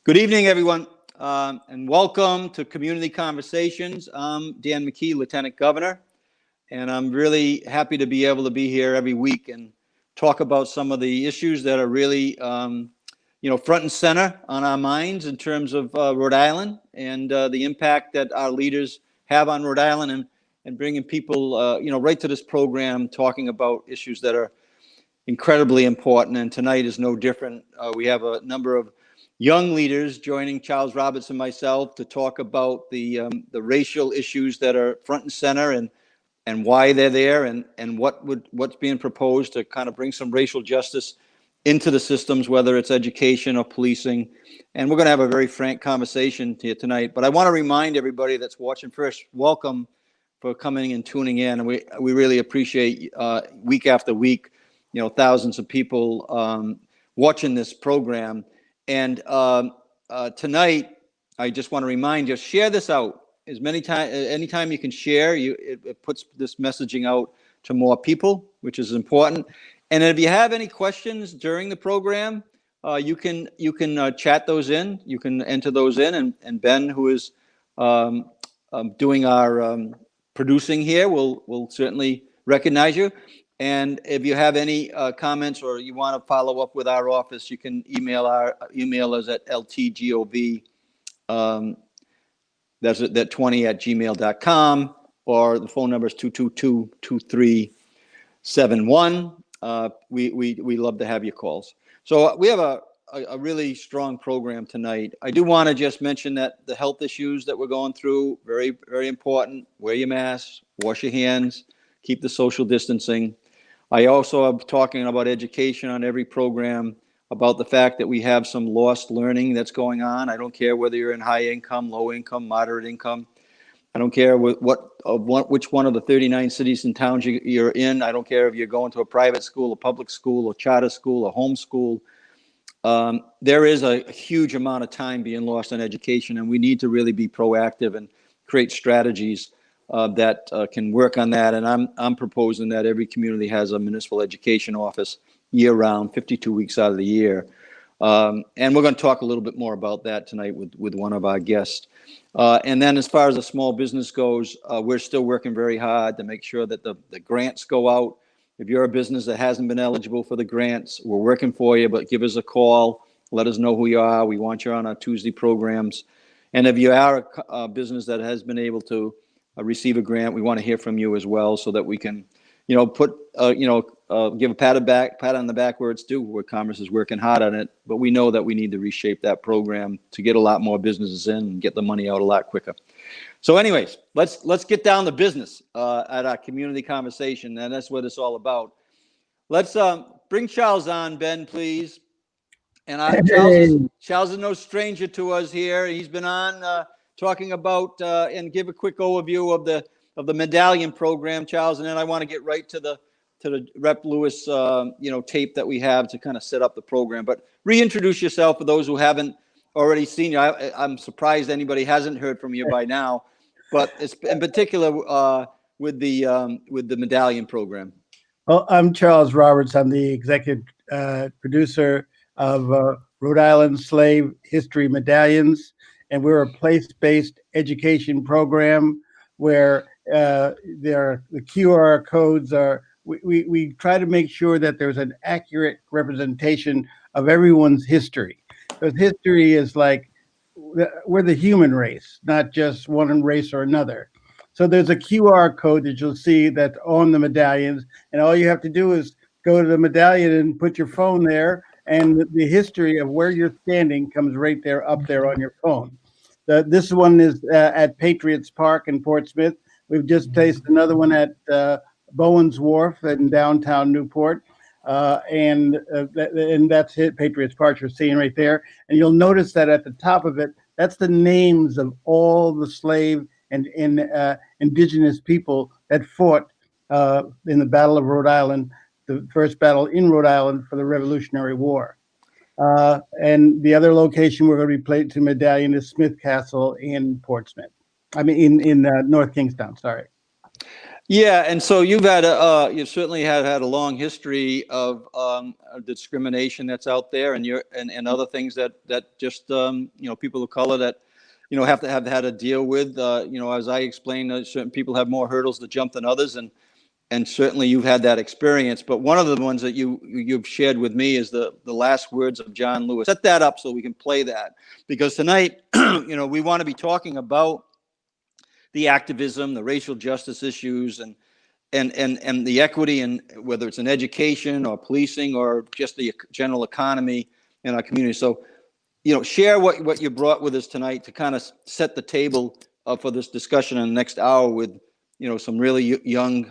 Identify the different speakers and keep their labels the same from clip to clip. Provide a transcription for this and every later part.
Speaker 1: Good evening, everyone, and welcome to Community Conversations. I'm Dan McKee, Lieutenant Governor, and I'm really happy to be able to be here every week and talk about some of the issues that are really, front and center on our minds in terms of Rhode Island and the impact that our leaders have on Rhode Island and bringing people, right to this program, talking about issues that are incredibly important. And tonight is no different. We have a number of young leaders joining Charles Roberts and myself to talk about the racial issues that are front and center and why they're there and what's being proposed to kind of bring some racial justice into the systems, whether it's education or policing. And we're going to have a very frank conversation here tonight. But I want to remind everybody that's watching first, welcome for coming and tuning in. And we really appreciate week after week, thousands of people watching this program. And tonight, I just want to remind you, share this out anytime you can share. It puts this messaging out to more people, which is important. And if you have any questions during the program, you can chat those in. You can enter those in, and Ben, who is doing our producing here, will certainly recognize you. And if you have any comments or you want to follow up with our office, you can email us at ltgov, that's that 20@gmail.com, or the phone number is 222-2371. We love to have your calls. So we have a really strong program tonight. I do want to just mention that the health issues that we're going through, very, very important. Wear your masks, wash your hands, keep the social distancing. I also am talking about education on every program, about the fact that we have some lost learning that's going on. I don't care whether you're in high income, low income, moderate income. I don't care which one of the 39 cities and towns you're in. I don't care if you're going to a private school, a public school, a charter school, a home school. There is a huge amount of time being lost in education, and we need to really be proactive and create strategies that can work on that. And I'm proposing that every community has a municipal education office year-round, 52 weeks out of the year. And we're going to talk a little bit more about that tonight with one of our guests. And then as far as the small business goes, we're still working very hard to make sure that the grants go out. If you're a business that hasn't been eligible for the grants, we're working for you, but give us a call. Let us know who you are. We want you on our Tuesday programs. And if you are a business that has been able to receive a grant, we want to hear from you as well, so that we can, give a pat on the back where it's due, where Commerce is working hard on it. But we know that we need to reshape that program to get a lot more businesses in and get the money out a lot quicker. So anyways, let's get down to business at our community conversation, and that's what it's all about. Let's bring Charles on, Ben, please. And Charles is no stranger to us here. He's been on talking about and give a quick overview of the Medallion program, Charles, and then I want to get right to the Rep. Lewis tape that we have to kind of set up the program. But reintroduce yourself for those who haven't already seen you. I'm surprised anybody hasn't heard from you by now, but it's in particular with the Medallion program.
Speaker 2: Well, I'm Charles Roberts. I'm the executive producer of Rhode Island Slave History Medallions, and we're a place-based education program where the QR codes are. We try to make sure that there's an accurate representation of everyone's history. Because history is like, we're the human race, not just one race or another. So there's a QR code that you'll see that's on the medallions, and all you have to do is go to the medallion and put your phone there, and the history of where you're standing comes right there, up there on your phone. This one is at Patriots Park in Portsmouth. We've just placed another one at Bowen's Wharf in downtown Newport. And that's it, Patriots Park, you're seeing right there. And you'll notice that at the top of it, that's the names of all the slave and indigenous people that fought in the Battle of Rhode Island, the first battle in Rhode Island for the Revolutionary War. And the other location we're going to be placing Medallion is Smith Castle in Portsmouth. I mean, in North Kingstown, sorry.
Speaker 1: Yeah, and so you've had you certainly had a long history of discrimination that's out there, and and other things that just people of color that have to have had to deal with. As I explained, certain people have more hurdles to jump than others, and certainly you've had that experience. But one of the ones that you've shared with me is the last words of John Lewis. Set that up so we can play that, because tonight we want to be talking about the activism, the racial justice issues, and the equity, and whether it's in education or policing or just the general economy in our community. So, share what you brought with us tonight to kind of set the table for this discussion in the next hour with, some really young,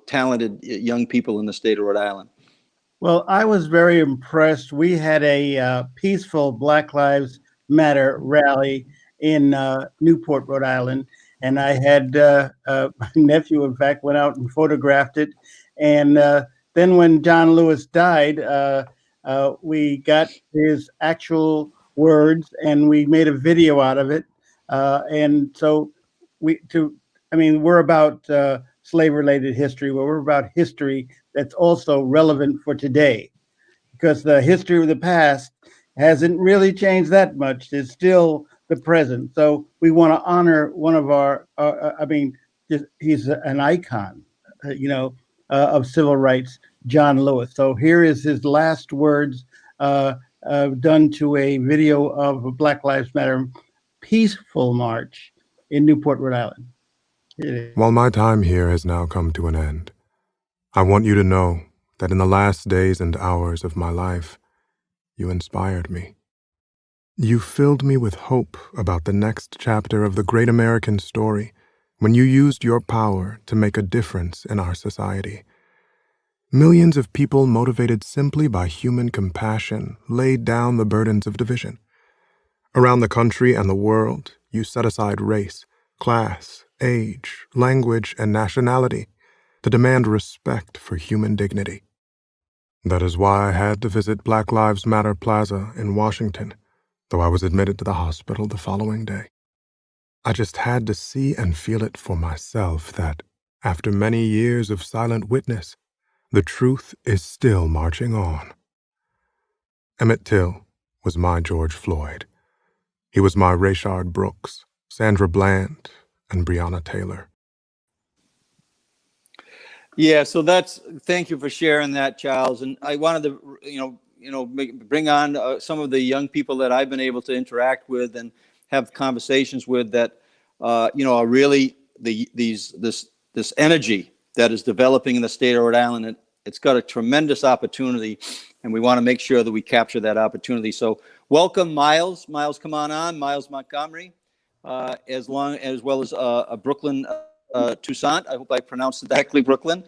Speaker 1: talented young people in the state of Rhode Island.
Speaker 2: Well, I was very impressed. We had a peaceful Black Lives Matter rally in Newport, Rhode Island, and I had my nephew, in fact, went out and photographed it. And then when John Lewis died, we got his actual words and we made a video out of it. And so we're about slave-related history, but we're about history that's also relevant for today, because the history of the past hasn't really changed that much. It's still the present. So we want to honor one of our, he's an icon, of civil rights, John Lewis. So here is his last words done to a video of a Black Lives Matter peaceful march in Newport, Rhode Island.
Speaker 3: While my time here has now come to an end, I want you to know that in the last days and hours of my life, you inspired me. You filled me with hope about the next chapter of the great American story when you used your power to make a difference in our society. Millions of people motivated simply by human compassion laid down the burdens of division. Around the country and the world, you set aside race, class, age, language, and nationality to demand respect for human dignity. That is why I had to visit Black Lives Matter Plaza in Washington, though I was admitted to the hospital the following day. I just had to see and feel it for myself that, after many years of silent witness, the truth is still marching on. Emmett Till was my George Floyd. He was my Rayshard Brooks, Sandra Bland, and Breonna Taylor.
Speaker 1: Yeah, so thank you for sharing that, Charles. And I wanted to, bring on some of the young people that I've been able to interact with and have conversations with that, are really this energy that is developing in the state of Rhode Island. It's got a tremendous opportunity, and we want to make sure that we capture that opportunity. So welcome, Miles. Miles, come on, Miles Montgomery, as well as Brooklyn Toussaint. I hope I pronounced it correctly, Brooklyn.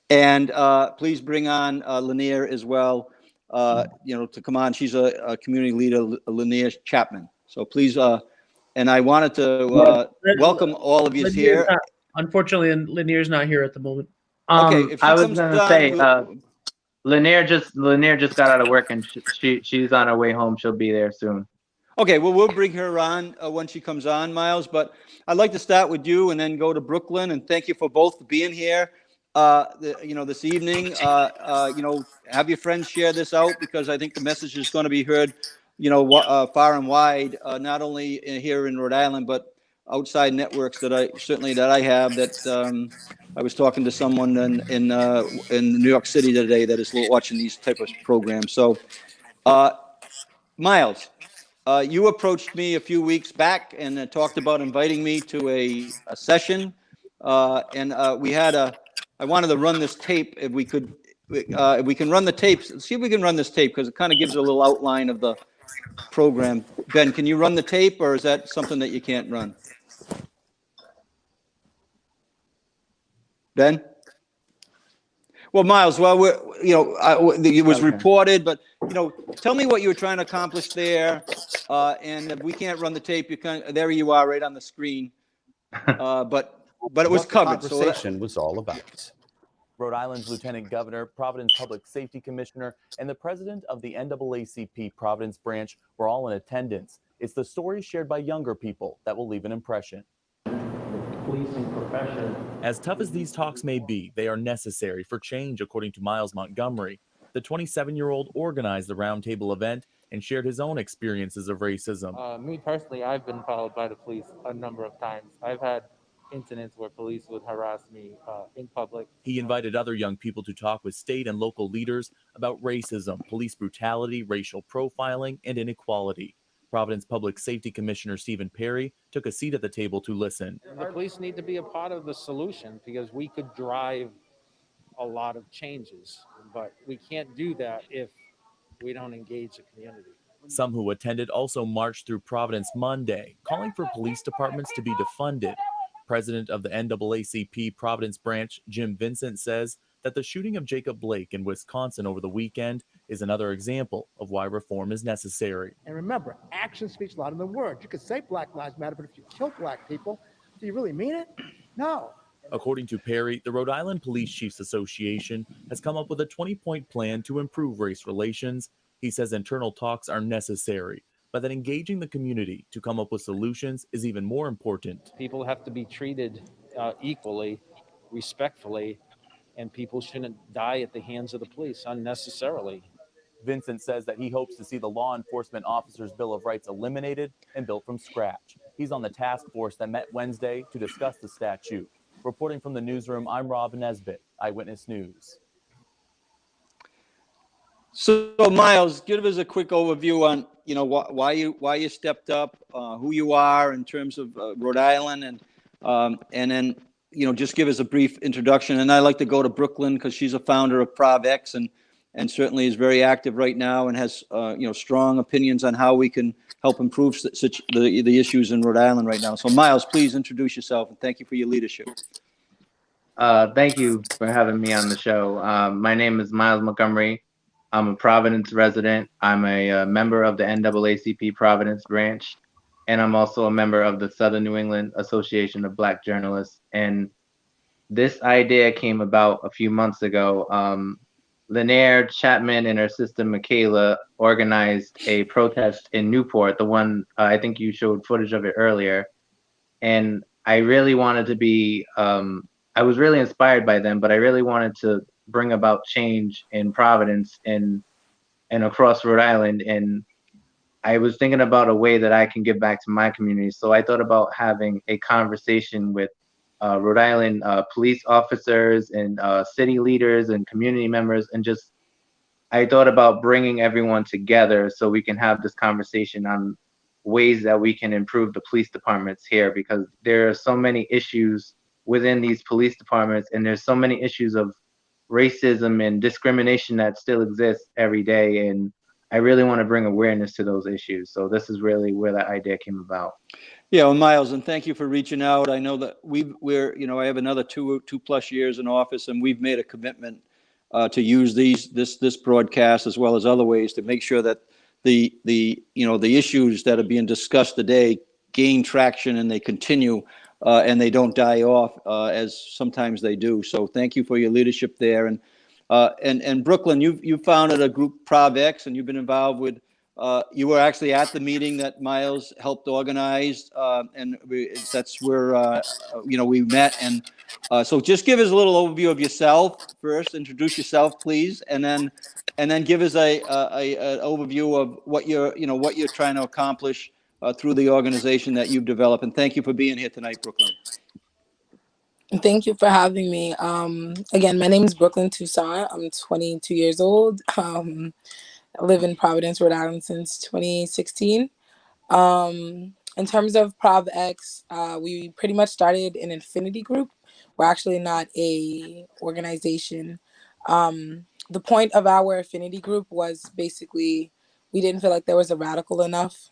Speaker 1: And please bring on Lanier as well, to come on. She's a community leader, Lanier Chapman. So please, and I wanted to welcome all of you here.
Speaker 4: Unfortunately, Lanier's not here at the moment.
Speaker 1: Okay, if she
Speaker 5: I was
Speaker 1: comes
Speaker 5: gonna
Speaker 1: on,
Speaker 5: say, Lanier just got out of work and she's on her way home. She'll be there soon.
Speaker 1: Okay, well, we'll bring her on when she comes on, Miles. But I'd like to start with you and then go to Brooklyn. And thank you for both being here, this evening. Have your friends share this out, because I think the message is going to be heard, far and wide, not only here in Rhode Island, but outside networks that I have. That I was talking to someone in New York City today that is watching these type of programs. So, Miles. You approached me a few weeks back and talked about inviting me to a session, and I wanted to run this tape if we could. If we can run the tapes, see if we can run this tape, because it kind of gives a little outline of the program. Ben, can you run the tape, or is that something that you can't run? Ben? Well, Miles, it was reported, but tell me what you were trying to accomplish there. And if we can't run the tape, there you are, right on the screen. But it was covered.
Speaker 6: The conversation was all about. Rhode Island's Lieutenant Governor, Providence Public Safety Commissioner, and the president of the NAACP Providence branch were all in attendance. It's the stories shared by younger people that will leave an impression.
Speaker 7: policing profession.
Speaker 6: As tough as these talks may be, they are necessary for change, according to Miles Montgomery. The 27-year-old organized the roundtable event and shared his own experiences of racism.
Speaker 8: Me personally, I've been followed by the police a number of times. I've had incidents where police would harass me in public.
Speaker 6: He invited other young people to talk with state and local leaders about racism, police brutality, racial profiling, and inequality. Providence Public Safety Commissioner Stephen Perry took a seat at the table to listen.
Speaker 8: The police need to be a part of the solution because we could drive a lot of changes, but we can't do that if we don't engage the community.
Speaker 6: Some who attended also marched through Providence Monday, calling for police departments to be defunded. President of the NAACP Providence branch, Jim Vincent, says that the shooting of Jacob Blake in Wisconsin over the weekend is another example of why reform is necessary.
Speaker 9: And remember, action speaks louder than words. You could say Black Lives Matter, but if you kill black people, do you really mean it? No.
Speaker 6: According to Perry, the Rhode Island Police Chiefs Association has come up with a 20-point plan to improve race relations. He says internal talks are necessary, but that engaging the community to come up with solutions is even more important.
Speaker 8: People have to be treated equally, respectfully, and people shouldn't die at the hands of the police unnecessarily.
Speaker 6: Vincent says that he hopes to see the Law Enforcement Officers' Bill of Rights eliminated and built from scratch. He's on the task force that met Wednesday to discuss the statute. Reporting from the newsroom, I'm Rob Nesbitt, Eyewitness News.
Speaker 1: So Miles, give us a quick overview on why you stepped up, who you are in terms of Rhode Island, and then just give us a brief introduction. And I like to go to Brooklyn because she's a founder of ProvX and certainly is very active right now and has strong opinions on how we can help improve the issues in Rhode Island right now. So Miles, please introduce yourself and thank you for your leadership.
Speaker 5: Thank you for having me on the show. My name is Miles Montgomery. I'm a Providence resident. I'm a member of the NAACP Providence branch, and I'm also a member of the Southern New England Association of Black Journalists. And this idea came about a few months ago. Lanier Chapman and her sister Michaela organized a protest in Newport, the one I think you showed footage of it earlier. And I really wanted to be, I was really inspired by them, but I really wanted to bring about change in Providence and across Rhode Island. And I was thinking about a way that I can give back to my community. So I thought about having a conversation with Rhode Island police officers and city leaders and community members, and just I thought about bringing everyone together so we can have this conversation on ways that we can improve the police departments here, because there are so many issues within these police departments, and there's so many issues of racism and discrimination that still exists every day, and I really want to bring awareness to those issues. So this is really where that idea came about.
Speaker 1: Yeah, well, Miles, and thank you for reaching out. I know that I have another two plus years in office, and we've made a commitment to use this broadcast as well as other ways to make sure that the issues that are being discussed today gain traction and they continue and they don't die off as sometimes they do. So thank you for your leadership there. And Brooklyn, you founded a group, ProvX, and you've been involved with. You were actually at the meeting that Miles helped organize, and that's where we met. And so, just give us a little overview of yourself first. Introduce yourself, please, and then give us an overview of what you're trying to accomplish through the organization that you've developed. And thank you for being here tonight, Brooklyn.
Speaker 10: Thank you for having me. Again, my name is Brooklyn Toussaint. I'm 22 years old. I live in Providence, Rhode Island since 2016. In terms of ProvX, we pretty much started an affinity group. We're actually not a organization. The point of our affinity group was basically we didn't feel like there was a radical enough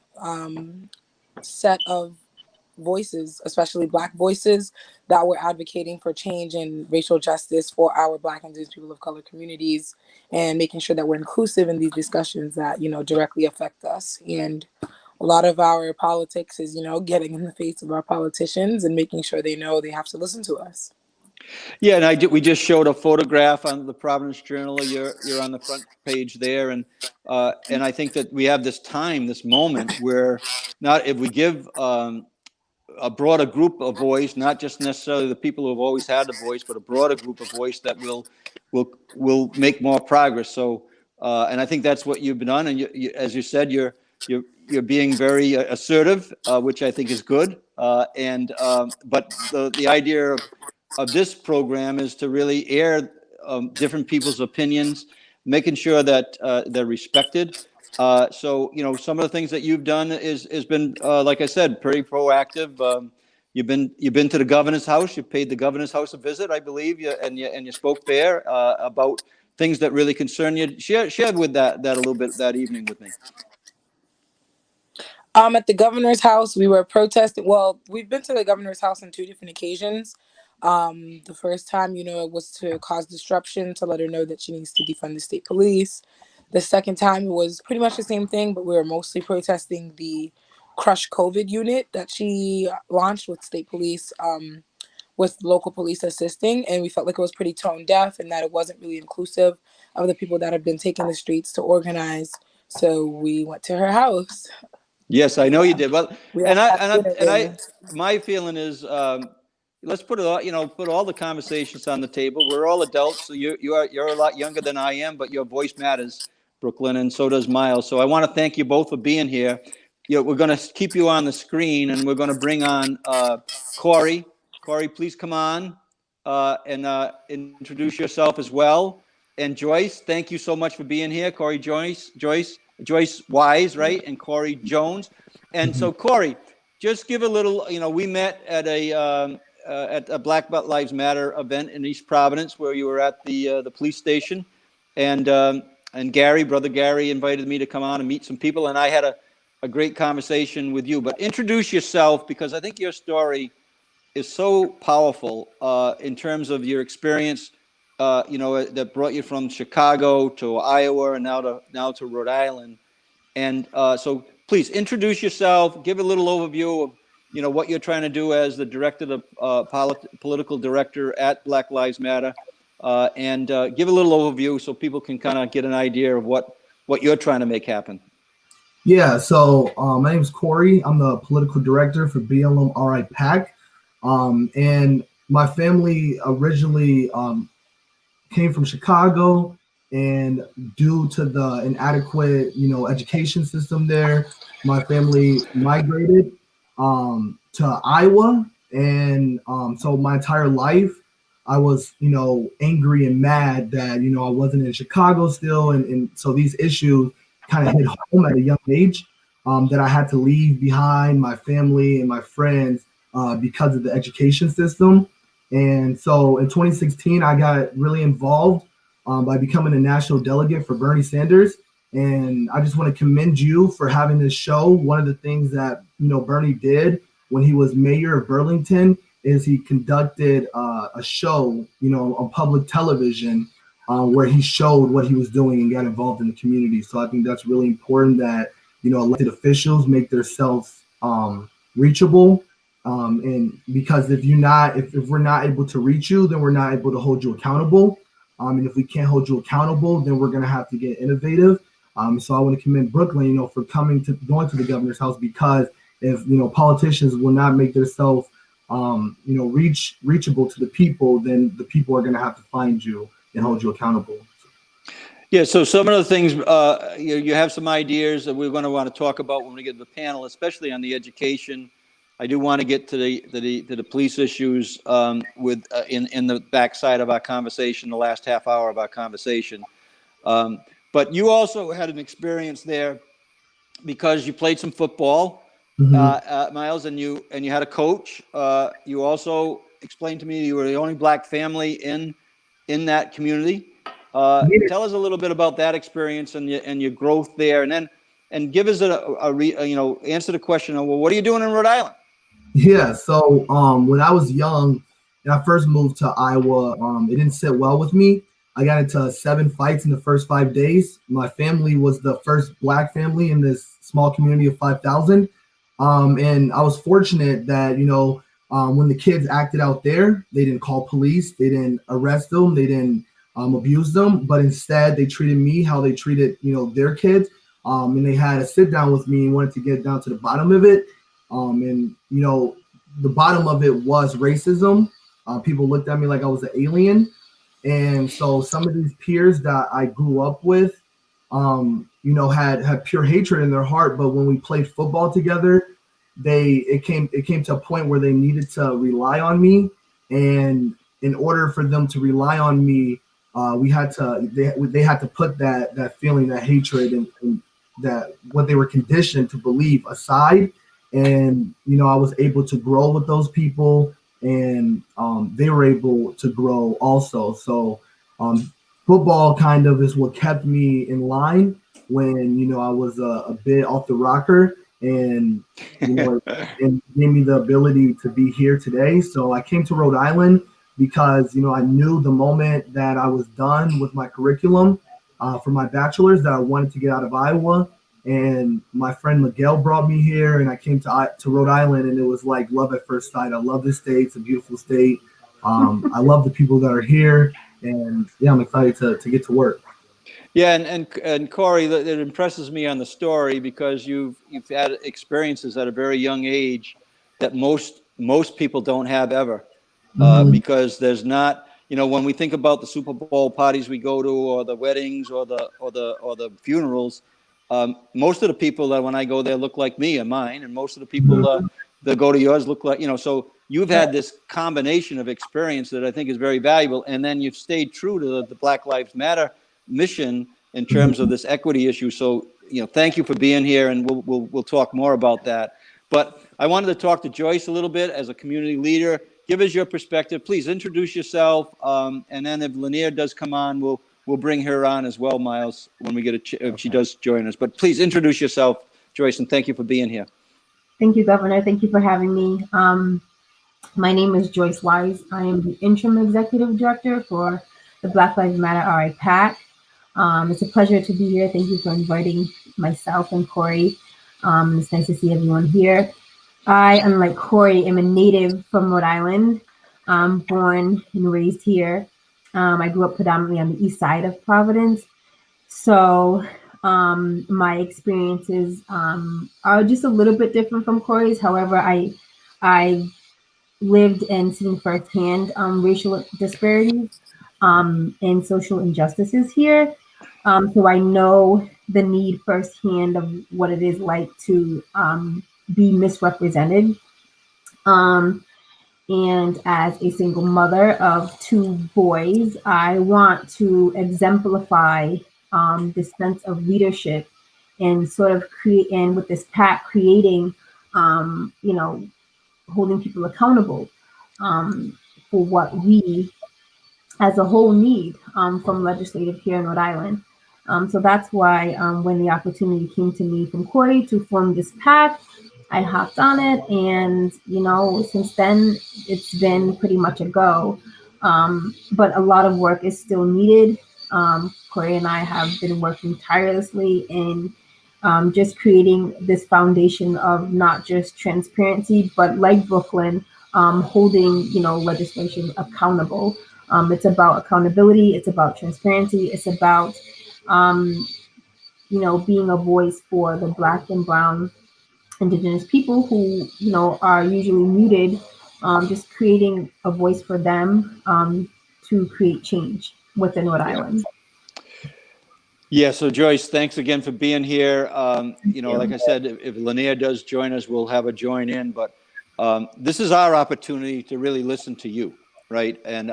Speaker 10: set of voices, especially Black voices, that were advocating for change and racial justice for our Black and Indigenous people of color communities, and making sure that we're inclusive in these discussions that directly affect us. And a lot of our politics is getting in the face of our politicians and making sure they know they have to listen to us.
Speaker 1: Yeah, and we just showed a photograph on the Providence Journal. You're on the front page there, and I think that we have this moment where if we give a broader group of voice, not just necessarily the people who have always had a voice, but a broader group of voice that will make more progress. So, and I think that's what you've done. And as you said, you're being very assertive, which I think is good. But the idea of this program is to really air different people's opinions, making sure that they're respected. So, some of the things that you've done has been, like I said, pretty proactive. You've been to the governor's house. You paid the governor's house a visit, I believe, and you spoke there about things that really concern you. Shared with that a little bit that evening with me.
Speaker 10: At the governor's house, we were protesting. Well, we've been to the governor's house on 2 different occasions. The first time, it was to cause disruption, to let her know that she needs to defund the state police. The second time, it was pretty much the same thing, but we were mostly protesting the Crush COVID unit that she launched with state police, with local police assisting. And we felt like it was pretty tone deaf and that it wasn't really inclusive of the people that have been taking the streets to organize. So we went to her house.
Speaker 1: Yes, I know you did. Well, my feeling is, let's put it all, put all the conversations on the table. We're all adults, so you're a lot younger than I am, but your voice matters, Brooklyn, and so does Miles. So I want to thank you both for being here. We're going to keep you on the screen, and we're going to bring on Corey. Corey, please come on and introduce yourself as well. And Joyce, thank you so much for being here. Corey, Joyce Wise, right? And Corey Jones. And so, Corey, just give a little, we met at a Black Lives Matter event in East Providence where you were at the police station. And Brother Gary invited me to come on and meet some people. And I had a great conversation with you. But introduce yourself, because I think your story is so powerful in terms of your experience, that brought you from Chicago to Iowa and now to Rhode Island. And so please introduce yourself, give a little overview of, what you're trying to do as the director, the political director at Black Lives Matter, and give a little overview so people can kind of get an idea of what you're trying to make happen.
Speaker 7: Yeah, so my name is Corey. I'm the political director for BLM RI PAC. And my family originally came from Chicago, and due to the inadequate, education system there, my family migrated to Iowa. And so my entire life, I was, angry and mad that, I wasn't in Chicago still. And so these issues kind of hit home at a young age, that I had to leave behind my family and my friends because of the education system. And so in 2016, I got really involved by becoming a national delegate for Bernie Sanders. And I just want to commend you for having this show. One of the things that, Bernie did when he was mayor of Burlington is he conducted a show, on public television where he showed what he was doing and got involved in the community. So I think that's really important that, elected officials make themselves reachable. And because if we're not able to reach you, then we're not able to hold you accountable. And if we can't hold you accountable, then we're going to have to get innovative. So I want to commend Brooklyn, for going to the governor's house, because if, politicians will not make themselves, reachable to the people, then the people are going to have to find you and hold you accountable.
Speaker 1: Yeah, so some of the things, you have some ideas that we're going to want to talk about when we get to the panel, especially on the education. I do want to get to the police issues with in the backside of our conversation, the last half hour of our conversation. But you also had an experience there because you played some football, Miles, and you had a coach. You also explained to me you were the only Black family in that community. Tell us a little bit about that experience and your growth there, and give us answer the question of, well, what are you doing in Rhode Island?
Speaker 7: Yeah, so when I was young and I first moved to Iowa, it didn't sit well with me. I got into 7 fights in the first 5 days. My family was the first Black family in this small community of 5,000. And I was fortunate that, when the kids acted out there, they didn't call police, they didn't arrest them, they didn't abuse them, but instead they treated me how they treated, their kids. And they had a sit down with me and wanted to get down to the bottom of it. And, the bottom of it was racism. People looked at me like I was an alien. And so some of these peers that I grew up with, had pure hatred in their heart. But when we played football together, it came to a point where they needed to rely on me. And in order for them to rely on me, they had to put that feeling, that hatred, and that what they were conditioned to believe aside. And I was able to grow with those people, and they were able to grow also. So football kind of is what kept me in line when I was a bit off the rocker, and and gave me the ability to be here today. So I came to Rhode Island because I knew the moment that I was done with my curriculum for my bachelor's that I wanted to get out of Iowa. And my friend Miguel brought me here, and I came to Rhode Island, and it was like love at first sight. I love this state; it's a beautiful state. I love the people that are here, and yeah, I'm excited to get to work.
Speaker 1: Yeah, and Corey, it impresses me on the story because you've had experiences at a very young age that most people don't have ever, because there's not. When we think about the Super Bowl parties we go to, or the weddings, or the funerals. Most of the people that when I go there look like me and mine, and most of the people that go to yours look like, so you've had this combination of experience that I think is very valuable. And then you've stayed true to the Black Lives Matter mission in terms of this equity issue. So, thank you for being here, and we'll talk more about that. But I wanted to talk to Joyce a little bit as a community leader. Give us your perspective. Please introduce yourself. And then if Lanier does come on, we'll bring her on as well, Miles, when we get if she does join us. But please introduce yourself, Joyce, and thank you for being here.
Speaker 11: Thank you, Governor. Thank you for having me. My name is Joyce Wise. I am the interim executive director for the Black Lives Matter RI PAC. It's a pleasure to be here. Thank you for inviting myself and Corey. It's nice to see everyone here. I, unlike Corey, am a native from Rhode Island, born and raised here. I grew up predominantly on the east side of Providence. So my experiences are just a little bit different from Corey's. However, I lived and seen firsthand racial disparities and social injustices here. So I know the need firsthand of what it is like to be misrepresented. And as a single mother of 2 boys, I want to exemplify this sense of leadership and sort of create, and with this PAC, creating, holding people accountable for what we as a whole need from legislative here in Rhode Island. So that's why when the opportunity came to me from Corey to form this PAC, I hopped on it, and since then it's been pretty much a go. But a lot of work is still needed. Corey and I have been working tirelessly in just creating this foundation of not just transparency, but like Brooklyn, holding legislation accountable. It's about accountability. It's about transparency. It's about being a voice for the Black and Brown Indigenous people who, are usually muted, just creating a voice for them to create change within Rhode Island.
Speaker 1: Yeah, so Joyce, thanks again for being here. Like I said, if Lanier does join us, we'll have a join in, but this is our opportunity to really listen to you, right? And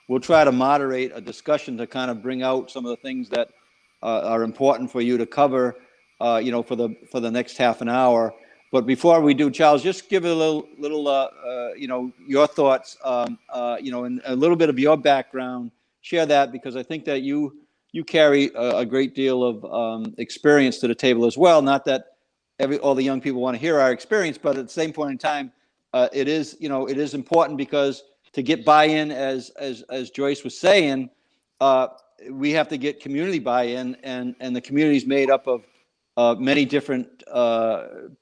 Speaker 1: we'll try to moderate a discussion to kind of bring out some of the things that are important for you to cover, for the next half an hour. But before we do, Charles, just give it a little, your thoughts, and a little bit of your background. Share that, because I think that you carry a great deal of experience to the table as well. Not that all the young people want to hear our experience, but at the same point in time, it is important, because to get buy-in, as Joyce was saying, we have to get community buy-in, and the community is made up of many different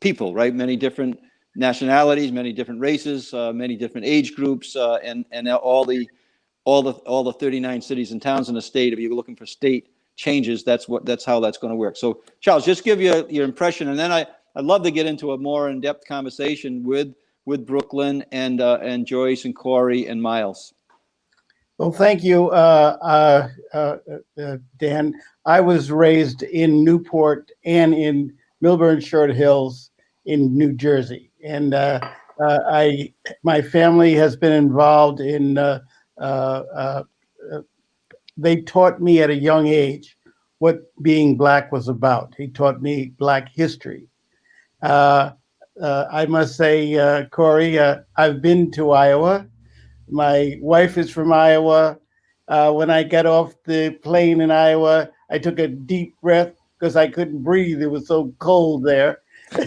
Speaker 1: people, right? Many different nationalities, many different races, many different age groups, and all the 39 cities and towns in the state. If you're looking for state changes, that's how that's going to work. So, Charles, just give your impression, and then I'd love to get into a more in-depth conversation with with Brooklyn and Joyce and Corey and Miles.
Speaker 2: Well, thank you, Dan. I was raised in Newport and in Milburn Short Hills in New Jersey, and my family has been involved in. They taught me at a young age what being Black was about. He taught me Black history. I must say, Corey, I've been to Iowa. My wife is from Iowa. When I got off the plane in Iowa, I took a deep breath because I couldn't breathe. It was so cold there.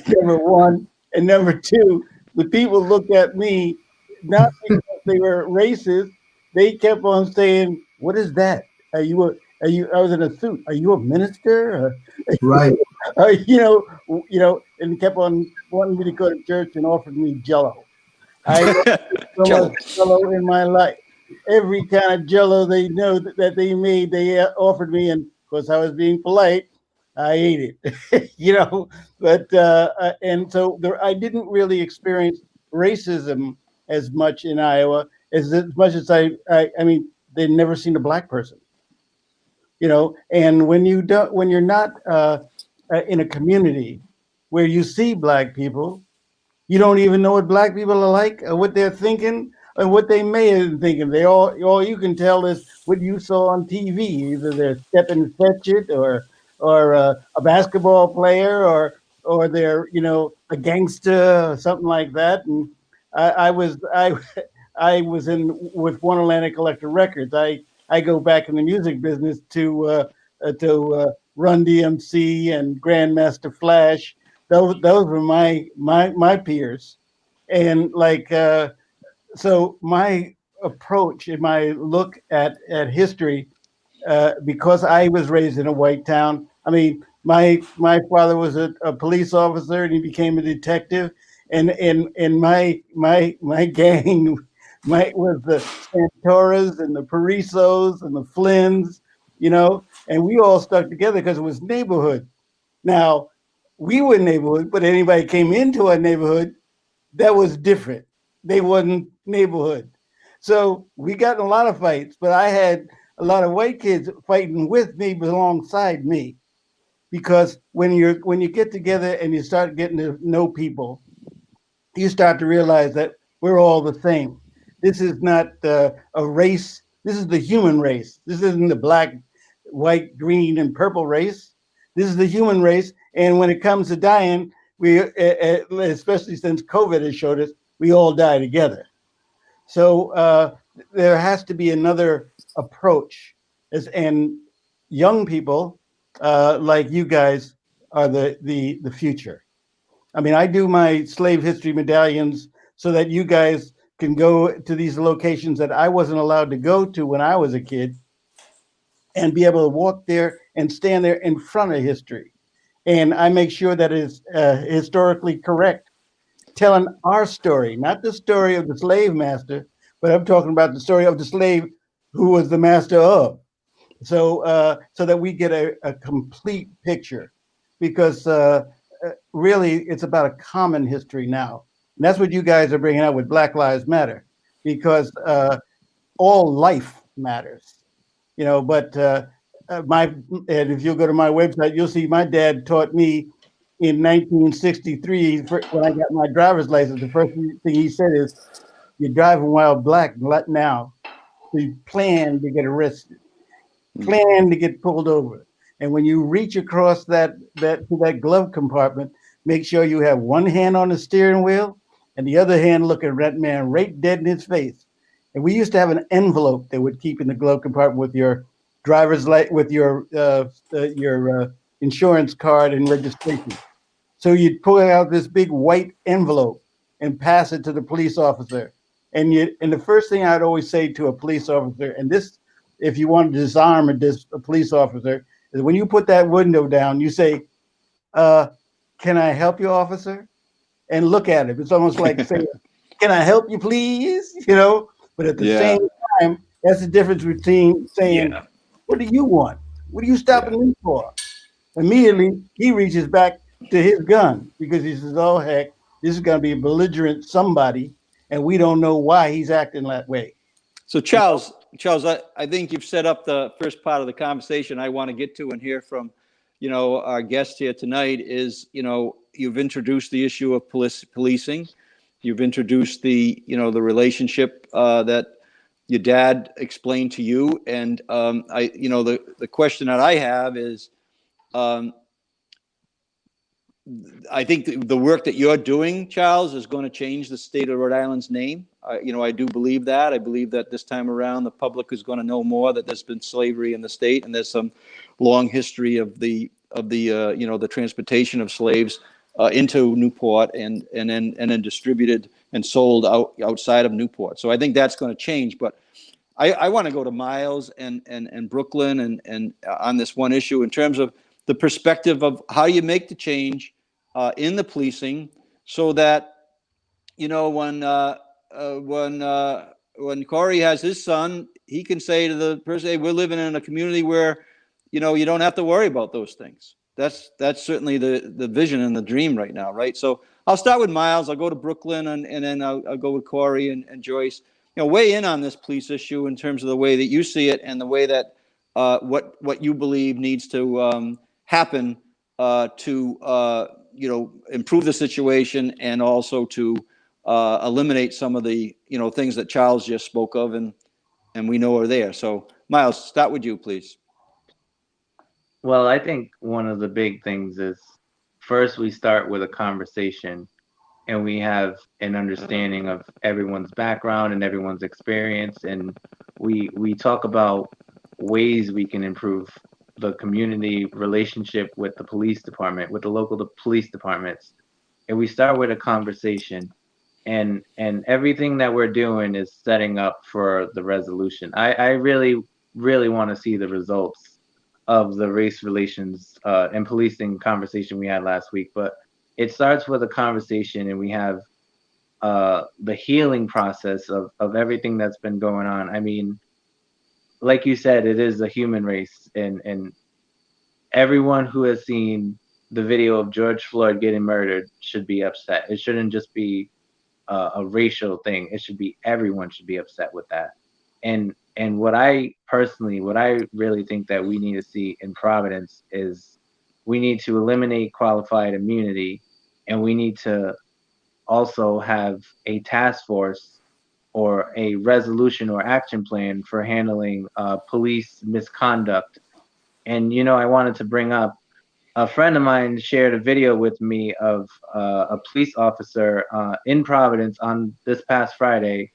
Speaker 2: Number one. And number two, the people looked at me, not because they were racist. They kept on saying, "What is that? Are you, I was in a suit. Are you a minister?"
Speaker 7: Right.
Speaker 2: And kept on wanting me to go to church and offered me Jello. I so much Jello in my life. Every kind of Jello they know that they made, they offered me, and of course I was being polite. I ate it, But and so I didn't really experience racism as much in Iowa as much as I mean, they'd never seen a Black person, And when you're not in a community where you see Black people, you don't even know what Black people are like or what they're thinking or what they may have been thinking. All you can tell is what you saw on TV. Either they're step and fetch it or a basketball player or they're a gangster or something like that. And I was in with One Atlantic Collector Records. I go back in the music business to Run DMC and Grandmaster Flash. Those were my peers, and so my approach and my look at history, because I was raised in a white town. I mean, my father was a police officer and he became a detective, and my gang was the Santoras and the Parisos and the Flynns, and we all stuck together because it was neighborhood. Now, we were neighborhood, but anybody came into our neighborhood, that was different. They wasn't neighborhood. So we got in a lot of fights, but I had a lot of white kids fighting with me, but alongside me. Because when you get together and you start getting to know people, you start to realize that we're all the same. This is not a race. This is the human race. This isn't the black, white, green, and purple race. This is the human race. And when it comes to dying, we, especially since COVID has showed us, we all die together. So there has to be another approach, and young people like you guys are the future. I mean, I do my slave history medallions so that you guys can go to these locations that I wasn't allowed to go to when I was a kid and be able to walk there and stand there in front of history. And I make sure that it's historically correct, telling our story, not the story of the slave master, but I'm talking about the story of the slave who was the master of. So so that we get a complete picture, because really it's about a common history now. And that's what you guys are bringing out with Black Lives Matter, because all life matters, but and if you go to my website, you'll see my dad taught me in 1963, when I got my driver's license. The first thing he said is, "You're driving while Black now. So you plan to get arrested, plan to get pulled over. And when you reach across that glove compartment, make sure you have one hand on the steering wheel and the other hand looking that man right dead in his face." And we used to have an envelope that would keep in the glove compartment with your driver's license, with your insurance card and registration. So you'd pull out this big white envelope and pass it to the police officer. And the first thing I'd always say to a police officer, and this, if you want to disarm a police officer, is when you put that window down, you say, "Can I help you, officer?" And look at him. It's almost like saying, "Can I help you, please?" But at the same time, that's the difference between saying, "What do you want? What are you stopping me for?" Immediately, he reaches back to his gun because he says, "Oh, heck, This is going to be a belligerent somebody, and we don't know why he's acting that way.
Speaker 1: So Charles, I think you've set up the first part of the conversation I want to get to and hear from, our guest here tonight is, you've introduced the issue of policing. You've introduced the relationship that your dad explained to you. And the question that I have is, I think the work that you're doing, Charles, is going to change the state of Rhode Island's name. I do believe that. I believe that this time around, the public is going to know more that there's been slavery in the state, and there's some long history of the transportation of slaves into Newport and then distributed and sold outside of Newport. So I think that's going to change. But I want to go to Miles and Brooklyn and on this one issue in terms of the perspective of how you make the change in the policing so that, when Corey has his son, he can say to the person, hey, we're living in a community where, you don't have to worry about those things. That's certainly the vision and the dream right now, right? So I'll start with Miles. I'll go to Brooklyn and then I'll go with Corey and Joyce. Weigh in on this police issue in terms of the way that you see it and the way that what you believe needs to happen to improve the situation and also to eliminate some of the things that Charles just spoke of and we know are there. So Miles, start with you, please.
Speaker 5: Well, I think one of the big things is first we start with a conversation and we have an understanding of everyone's background and everyone's experience, and we talk about ways we can improve the community relationship with the police department, with the local police departments. And we start with a conversation, and everything that we're doing is setting up for the resolution. I really want to see the results of the race relations and policing conversation we had last week. But it starts with a conversation, and we have the healing process of everything that's been going on. I mean, like you said, it is a human race, and everyone who has seen the video of George Floyd getting murdered should be upset. It shouldn't just be a racial thing. It should be, everyone should be upset with that. And what I really think that we need to see in Providence is we need to eliminate qualified immunity, and we need to also have a task force or a resolution or action plan for handling police misconduct. And, I wanted to bring up, a friend of mine shared a video with me of a police officer in Providence on this past Friday,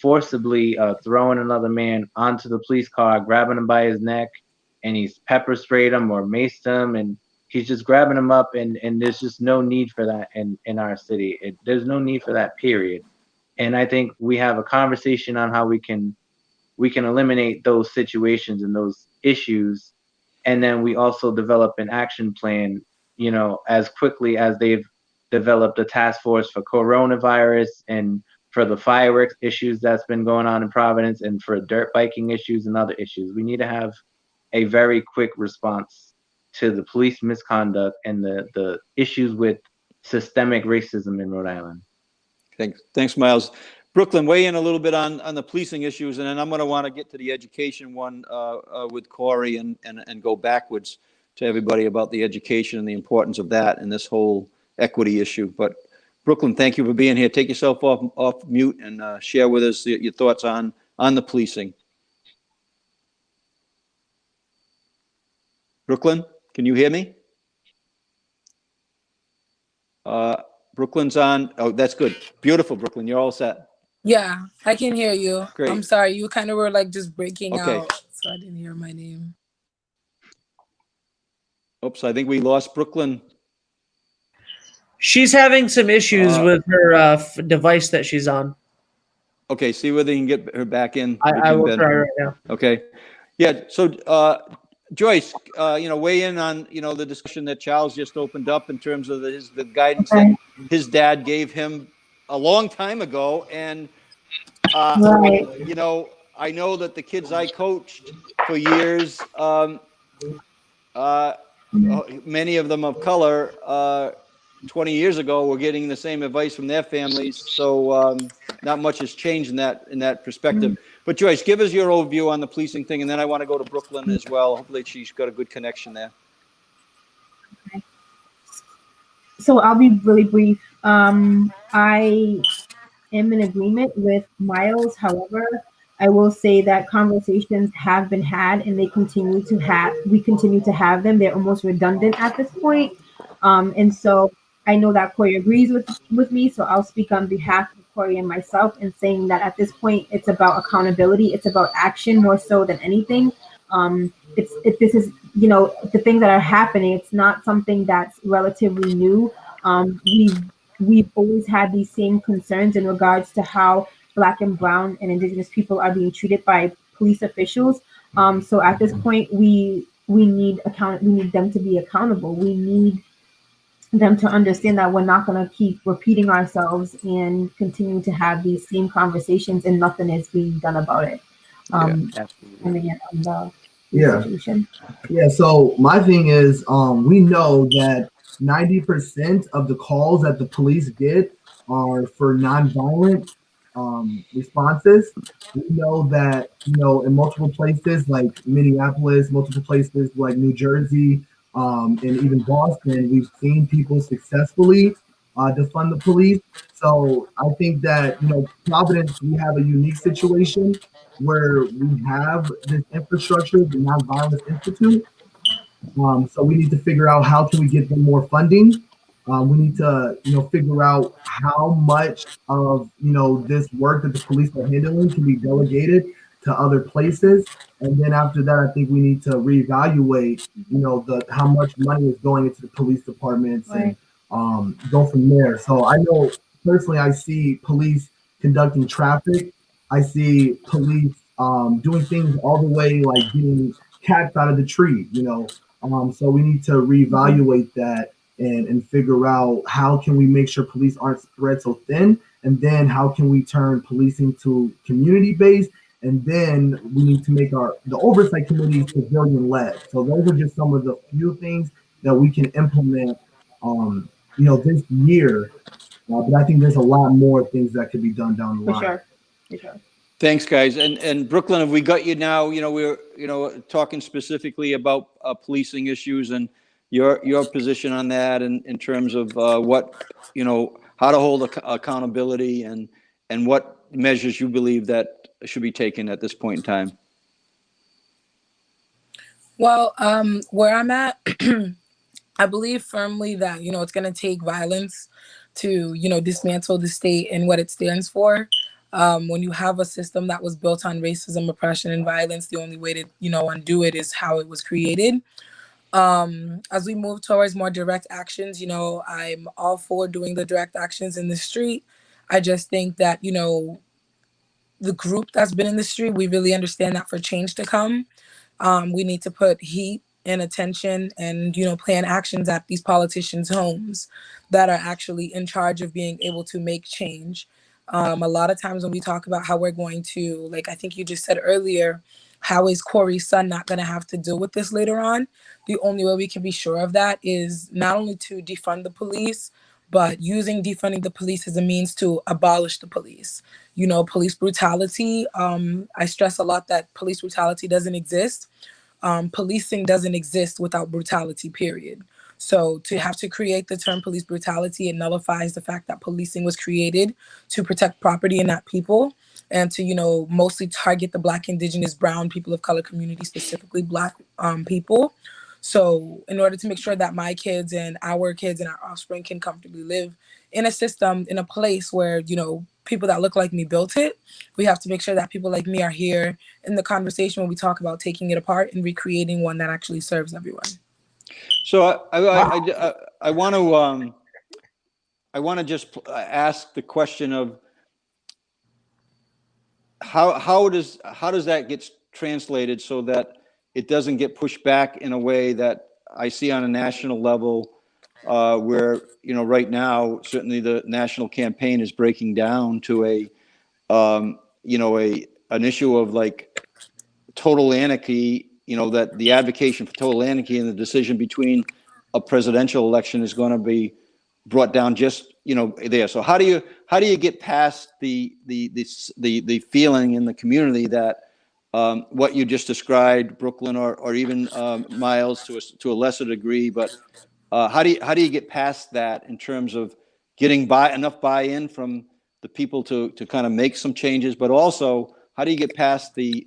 Speaker 5: forcibly throwing another man onto the police car, grabbing him by his neck, and he's pepper sprayed him or maced him, and he's just grabbing him up, and there's just no need for that in our city. There's no need for that, period. And I think we have a conversation on how we can eliminate those situations and those issues, and then we also develop an action plan, as quickly as they've developed a task force for coronavirus and for the fireworks issues that's been going on in Providence and for dirt biking issues and other issues. We need to have a very quick response to the police misconduct and the issues with systemic racism in Rhode Island.
Speaker 1: Thanks, Miles. Brooklyn, weigh in a little bit on the policing issues, and then I'm going to want to get to the education one with Corey and go backwards to everybody about the education and the importance of that and this whole equity issue. But Brooklyn, thank you for being here. Take yourself off mute and share with us your thoughts on the policing. Brooklyn, can you hear me? Brooklyn's on. Oh, that's good. Beautiful, Brooklyn. You're all set.
Speaker 10: Yeah, I can hear you.
Speaker 1: Great.
Speaker 10: I'm sorry, you kind of were like just breaking
Speaker 1: Okay.
Speaker 10: out, so I didn't hear my name.
Speaker 1: Oops, I think we lost Brooklyn.
Speaker 4: She's having some issues with her device that she's on.
Speaker 1: Okay, see whether you can get her back in.
Speaker 4: I will try right now.
Speaker 1: Okay. Yeah, so Joyce, weigh in on, the discussion that Charles just opened up in terms of the guidance that his dad gave him a long time ago. And,
Speaker 11: Right.
Speaker 1: I know that the kids I coached for years, many of them of color, 20 years ago were getting the same advice from their families. So not much has changed in that perspective. But Joyce, give us your overview on the policing thing, and then I want to go to Brooklyn as well. Hopefully she's got a good connection there.
Speaker 11: So I'll be really brief. I am in agreement with Miles. However, I will say that conversations have been had and we continue to have them. They're almost redundant at this point. And so I know that Corey agrees with me. So I'll speak on behalf of Corey and myself in saying that at this point, it's about accountability. It's about action more so than anything. This is, the things that are happening, it's not something that's relatively new. We've always had these same concerns in regards to how Black and Brown and Indigenous people are being treated by police officials. So at this point, we need them to be accountable. We need them to understand that we're not going to keep repeating ourselves and continue to have these same conversations and nothing is being done about it. And again, on the situation.
Speaker 7: Yeah. So my thing is, we know that 90% of the calls that the police get are for nonviolent responses. We know that, in multiple places like Minneapolis, multiple places like New Jersey, and even Boston, we've seen people successfully defund the police. So I think that, Providence, we have a unique situation where we have this infrastructure, the Nonviolence Institute. So we need to figure out how can we get them more funding. We need to, figure out how much of, this work that the police are handling can be delegated to other places. And then after that, I think we need to reevaluate, how much money is going into the police departments and go from there. So I know personally, I see police conducting traffic. I see police doing things all the way like getting cats out of the tree, so we need to reevaluate that and figure out how can we make sure police aren't spread so thin, and then how can we turn policing to community-based, and then we need to make the oversight committee civilian-led. So those are just some of the few things that we can implement, this year. But I think there's a lot more things that could be done down the line.
Speaker 11: For sure.
Speaker 1: Thanks, guys. And Brooklyn, have we got you now? We're talking specifically about policing issues and your position on that, and in terms of what how to hold accountability and what measures you believe that should be taken at this point in time.
Speaker 10: Well, where I'm at, I believe firmly that it's going to take violence to dismantle the state and what it stands for. When you have a system that was built on racism, oppression, and violence, the only way to, undo it is how it was created. As we move towards more direct actions, I'm all for doing the direct actions in the street. I just think that, the group that's been in the street, we really understand that for change to come, we need to put heat and attention and, plan actions at these politicians' homes that are actually in charge of being able to make change. A lot of times when we talk about how we're going to, like I think you just said earlier, how is Corey's son not going to have to deal with this later on? The only way we can be sure of that is not only to defund the police, but using defunding the police as a means to abolish the police. Police brutality, I stress a lot that police brutality doesn't exist. Policing doesn't exist without brutality, period. So to have to create the term police brutality, it nullifies the fact that policing was created to protect property and not people, and to, mostly target the Black, Indigenous, Brown, people of color community, specifically Black people. So in order to make sure that my kids and our offspring can comfortably live in a system, in a place where, people that look like me built it, we have to make sure that people like me are here in the conversation when we talk about taking it apart and recreating one that actually serves everyone.
Speaker 1: So I want to just ask the question of how does that get translated so that it doesn't get pushed back in a way that I see on a national level, where right now certainly the national campaign is breaking down to an issue of like total anarchy. That the advocacy for total anarchy and the decision between a presidential election is going to be brought down just, there. So how do you get past the feeling in the community that what you just described, Brooklyn, or even Miles to a lesser degree, but how do you get past that in terms of getting enough buy-in from the people to kind of make some changes, but also how do you get past the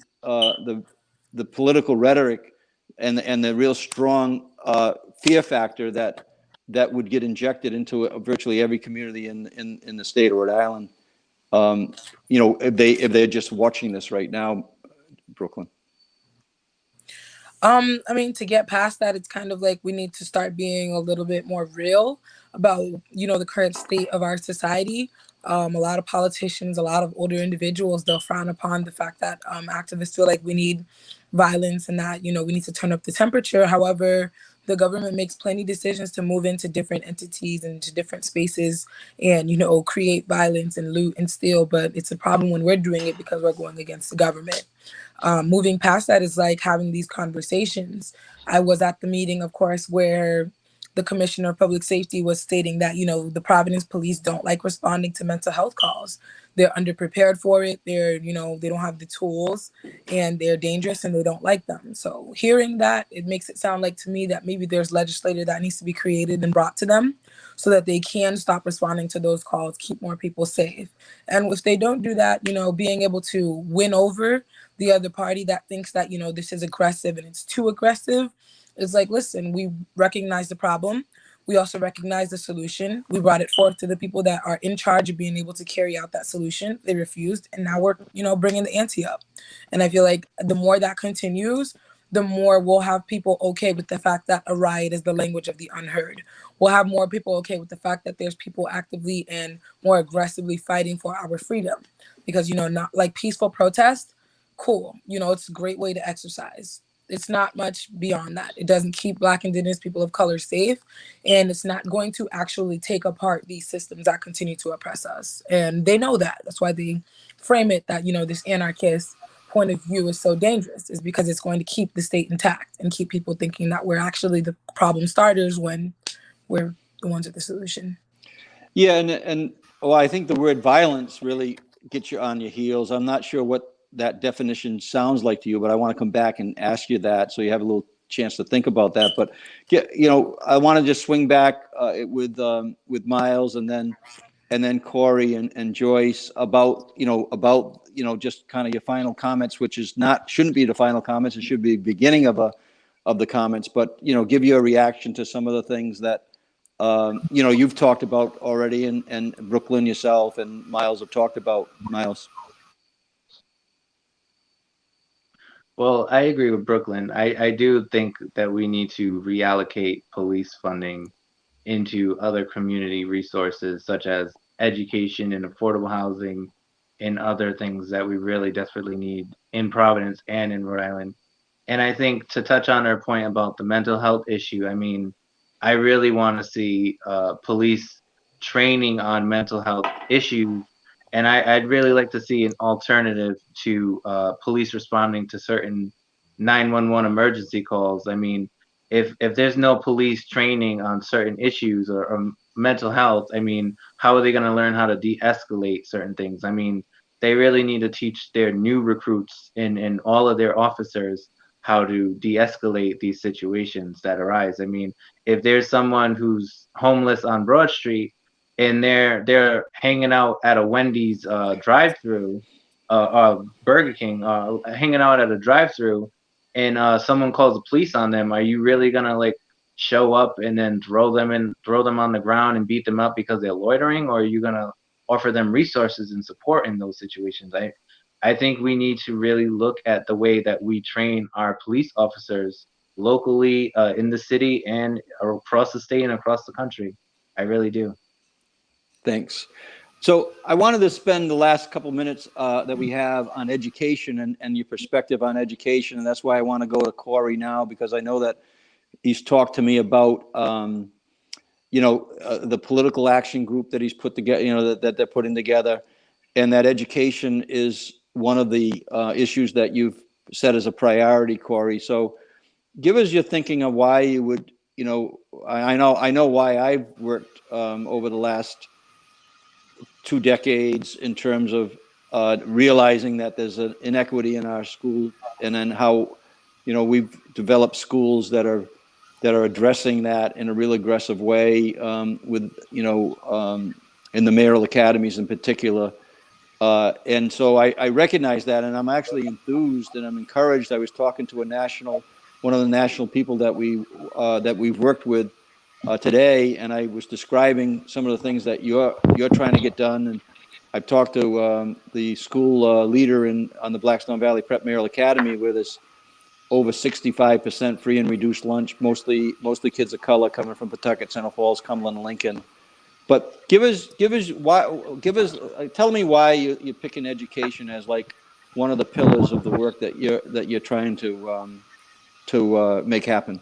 Speaker 1: political rhetoric and the real strong fear factor that would get injected into virtually every community in the state of Rhode Island? If they're just watching this right now, Brooklyn.
Speaker 10: I mean, to get past that, it's kind of like we need to start being a little bit more real about, the current state of our society. A lot of politicians, a lot of older individuals, they'll frown upon the fact that activists feel like we need violence and that, we need to turn up the temperature. However, the government makes plenty of decisions to move into different entities and to different spaces and, create violence and loot and steal. But it's a problem when we're doing it because we're going against the government. Moving past that is like having these conversations. I was at the meeting, of course, where the Commissioner of Public Safety was stating that, the Providence police don't like responding to mental health calls. They're underprepared for it. They're, they don't have the tools and they're dangerous and they don't like them. So hearing that, it makes it sound like to me that maybe there's legislature that needs to be created and brought to them so that they can stop responding to those calls, keep more people safe. And if they don't do that, being able to win over the other party that thinks that, this is aggressive and it's too aggressive, is like, listen, we recognize the problem. We also recognize the solution. We brought it forth to the people that are in charge of being able to carry out that solution. They refused. And now we're, bringing the ante up. And I feel like the more that continues, the more we'll have people okay with the fact that a riot is the language of the unheard. We'll have more people okay with the fact that there's people actively and more aggressively fighting for our freedom. Because, not like peaceful protest, cool. It's a great way to exercise. It's not much beyond that. It doesn't keep Black, Indigenous, people of color safe, and it's not going to actually take apart these systems that continue to oppress us. And they know that. That's why they frame it that, this anarchist point of view is so dangerous, is because it's going to keep the state intact and keep people thinking that we're actually the problem starters when we're the ones with the solution.
Speaker 1: Yeah, and I think the word violence really gets you on your heels. I'm not sure what that definition sounds like to you, but I want to come back and ask you that so you have a little chance to think about that. But I want to just swing back with Miles and then Corey and Joyce about just kind of your final comments, which shouldn't be the final comments. It should be the beginning of the comments, but give you a reaction to some of the things that you've talked about already, and Brooklyn, yourself, and Miles have talked about. Miles.
Speaker 5: Well, I agree with Brooklyn. I do think that we need to reallocate police funding into other community resources such as education and affordable housing and other things that we really desperately need in Providence and in Rhode Island. And I think to touch on our point about the mental health issue, I mean, I really want to see police training on mental health issues. And I'd really like to see an alternative to police responding to certain 911 emergency calls. I mean, if there's no police training on certain issues or mental health, I mean, how are they going to learn how to de-escalate certain things? I mean, they really need to teach their new recruits and all of their officers how to de-escalate these situations that arise. I mean, if there's someone who's homeless on Broad Street, and they're hanging out at a Wendy's drive-through, Burger King, hanging out at a drive-through, and someone calls the police on them, are you really gonna like show up and then throw them on the ground and beat them up because they're loitering, or are you gonna offer them resources and support in those situations? I think we need to really look at the way that we train our police officers locally in the city and across the state and across the country. I really do.
Speaker 1: Thanks. So I wanted to spend the last couple minutes that we have on education and your perspective on education. And that's why I want to go to Corey now, because I know that he's talked to me about, the political action group that he's put together, that they're putting together, and that education is one of the issues that you've set as a priority, Corey. So give us your thinking of why you would I know why I've worked over the last 2 decades in terms of realizing that there's an inequity in our school, and then how we've developed schools that are addressing that in a real aggressive way, with in the mayoral academies in particular. And so I recognize that, and I'm actually enthused and I'm encouraged. I was talking to one of the national people that we've worked with today, and I was describing some of the things that you're trying to get done. And I've talked to the school leader on the Blackstone Valley Prep Mayoral Academy, where there's over 65% free and reduced lunch, mostly kids of color coming from Pawtucket, Central Falls, Cumberland, Lincoln. But tell me why you're picking education as like one of the pillars of the work that you're trying to make happen.